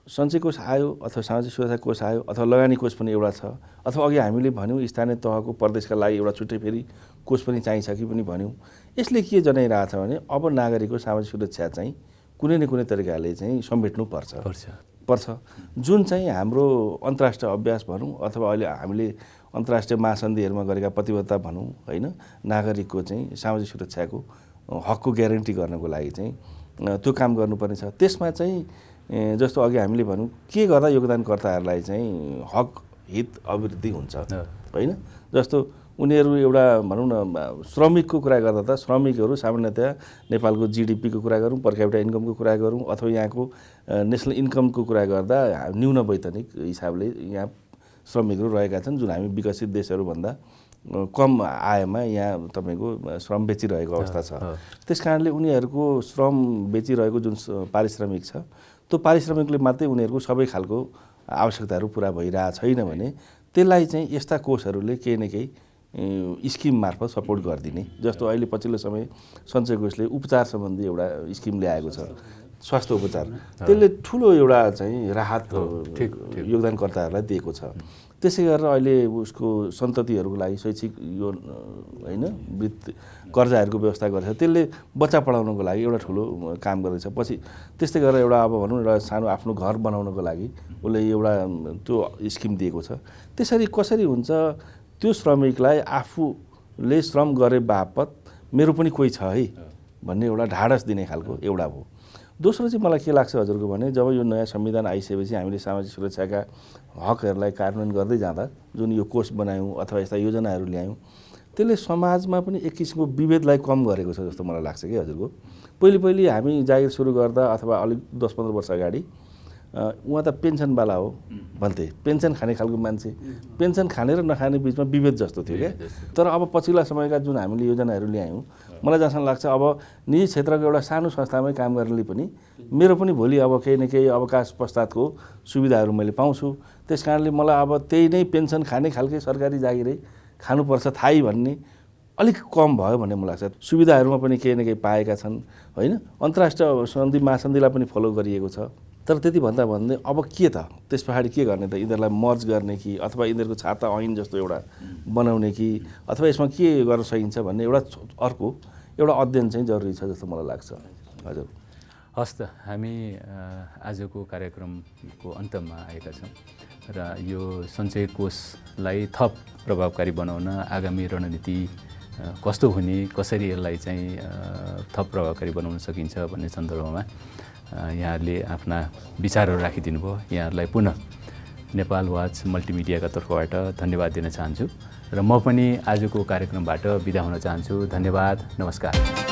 सञ्चय कोष आयो अथवा सामाजिक सुरक्षा कोष आयो अथवा लगानी कोष पनि एउटा छ अथवा अघि हामीले भन्यौँ स्थानीय तहको प्रदेशका लागि एउटा छुट्टै फेरि कोष पनि चाहिन्छ कि पनि भन्यौँ। यसले के जनाइरहेछ भने अब नागरिकको सामाजिक सुरक्षा चाहिँ कुनै न कुनै तरिकाले चाहिँ समेट्नु पर्छ जुन चाहिँ हाम्रो अन्तर्राष्ट्रिय अभ्यास भनौँ अथवा अहिले हामीले अन्तर्राष्ट्रिय महासन्धिहरूमा गरेका प्रतिबद्धता भनौँ हैन, नागरिकको चाहिँ सामाजिक सुरक्षाको हकको ग्यारेन्टी गर्नको लागि चाहिँ त्यो काम गर्नुपर्ने छ। त्यसमा चाहिँ जस्तो अघि हामीले भनौँ के गर्दा योगदानकर्ताहरूलाई चाहिँ हक हित अभिवृद्धि हुन्छ हैन। जस्तो उनीहरू एउटा भनौँ न श्रमिकको कुरा गर्दा त श्रमिकहरू सामान्यतया नेपालको जिडिपीको कुरा गरौँ, पर क्यापिटा इन्कमको कुरा गरौँ अथवा यहाँको नेसनल इन्कमको कुरा गर्दा न्यून वैतनिक हिसाबले यहाँ श्रमिकहरू रहेका छन् जुन हामी विकसित देशहरूभन्दा कम आयमा यहाँ तपाईँको श्रम बेचिरहेको अवस्था छ। त्यस कारणले उनीहरूको श्रम बेचिरहेको जुन पारिश्रमिक छ त्यो पारिश्रमिकले मात्रै उनीहरूको सबै खालको आवश्यकताहरू पुरा भइरहेको छैन भने त्यसलाई चाहिँ यस्ता कोषहरूले केही न केही स्किम मार्फत सपोर्ट गरिदिने। जस्तो अहिले पछिल्लो समय सञ्चय कोषले उपचार सम्बन्धी एउटा स्किम ल्याएको छ, स्वास्थ्य उपचार, त्यसले ठुलो एउटा चाहिँ राहत योगदानकर्ताहरूलाई दिएको छ। त्यसै गरेर अहिले उसको सन्ततिहरूको लागि शैक्षिक यो हैन कर्जाहरूको व्यवस्था गरेछ, त्यसले बच्चा पढाउनको लागि एउटा ठुलो काम गर्दैछ। पछि त्यस्तै गरेर एउटा अब भनौँ एउटा सानो आफ्नो घर बनाउनको लागि उसले एउटा त्यो स्किम दिएको छ। त्यसरी कसरी हुन्छ त्यो श्रमिकलाई आफूले श्रम गरे बापत मेरो पनि कोही छ है भन्ने एउटा ढाडस दिने खालको एउटा हो। दोस्रो चाहिँ मलाई के लाग्छ हजुरको भने जब यो नयाँ संविधान आइसकेपछि हामीले सामाजिक सुरक्षाका हकहरूलाई कार्यान्वयन गर्दै जाँदा जुन यो कोष बनायौँ अथवा यस्ता योजनाहरू ल्यायौँ त्यसले समाजमा पनि एक किसिमको विभेदलाई कम गरेको छ जस्तो मलाई लाग्छ कि हजुरको। पहिले हामी जागिर सुरु गर्दा अथवा अलिक 10-15 वर्ष अगाडि उहाँ त पेन्सनवाला हो भन्थे, पेन्सन खाने खालको मान्छे, पेन्सन खाने र नखाने बिचमा विभेद जस्तो थियो क्या। तर अब पछिल्ला समयका जुन हामीले योजनाहरू ल्यायौँ मलाई जहाँसम्म लाग्छ अब निजी क्षेत्रको एउटा सानो संस्थामै काम गर्नेले पनि मेरो पनि भोलि अब केही न केही अवकाश पश्चातको सुविधाहरू मैले पाउँछु। त्यस कारणले मलाई अब त्यही नै पेन्सन खाने खालकै सरकारी जागिरै खानुपर्छ थाहै भन्ने अलिक कम भयो भन्ने मलाई लाग्छ। सुविधाहरूमा पनि केही न केही पाएका छन् हैन। अन्तर्राष्ट्रिय सन्धि महासन्धिलाई पनि फलो गरिएको छ। तर त्यति भन्दा भन्दै अब के त त्यस पछाडि के गर्ने त, यिनीहरूलाई मर्ज गर्ने कि अथवा यिनीहरूको छाता ऐन जस्तो एउटा बनाउने कि अथवा यसमा के गर्न सकिन्छ भन्ने एउटा अर्को एउटा अध्ययन चाहिँ जरुरी छ जस्तो मलाई लाग्छ। हजुर, हस् त हामी आजको कार्यक्रमको अन्तमा आएका छौँ। र यो सञ्चय कोषलाई थप प्रभावकारी बनाउन आगामी रणनीति कस्तो हुने, कसरी यसलाई चाहिँ थप प्रभावकारी बनाउन सकिन्छ भन्ने सन्दर्भमा यहाँहरूले आफ्ना विचारहरू राखिदिनु भयो। यहाँहरूलाई पुनः नेपाल वाच मल्टिमिडियाका तर्फबाट धन्यवाद दिन चाहन्छु र म पनि आजको कार्यक्रमबाट बिदा हुन चाहन्छु। धन्यवाद, नमस्कार।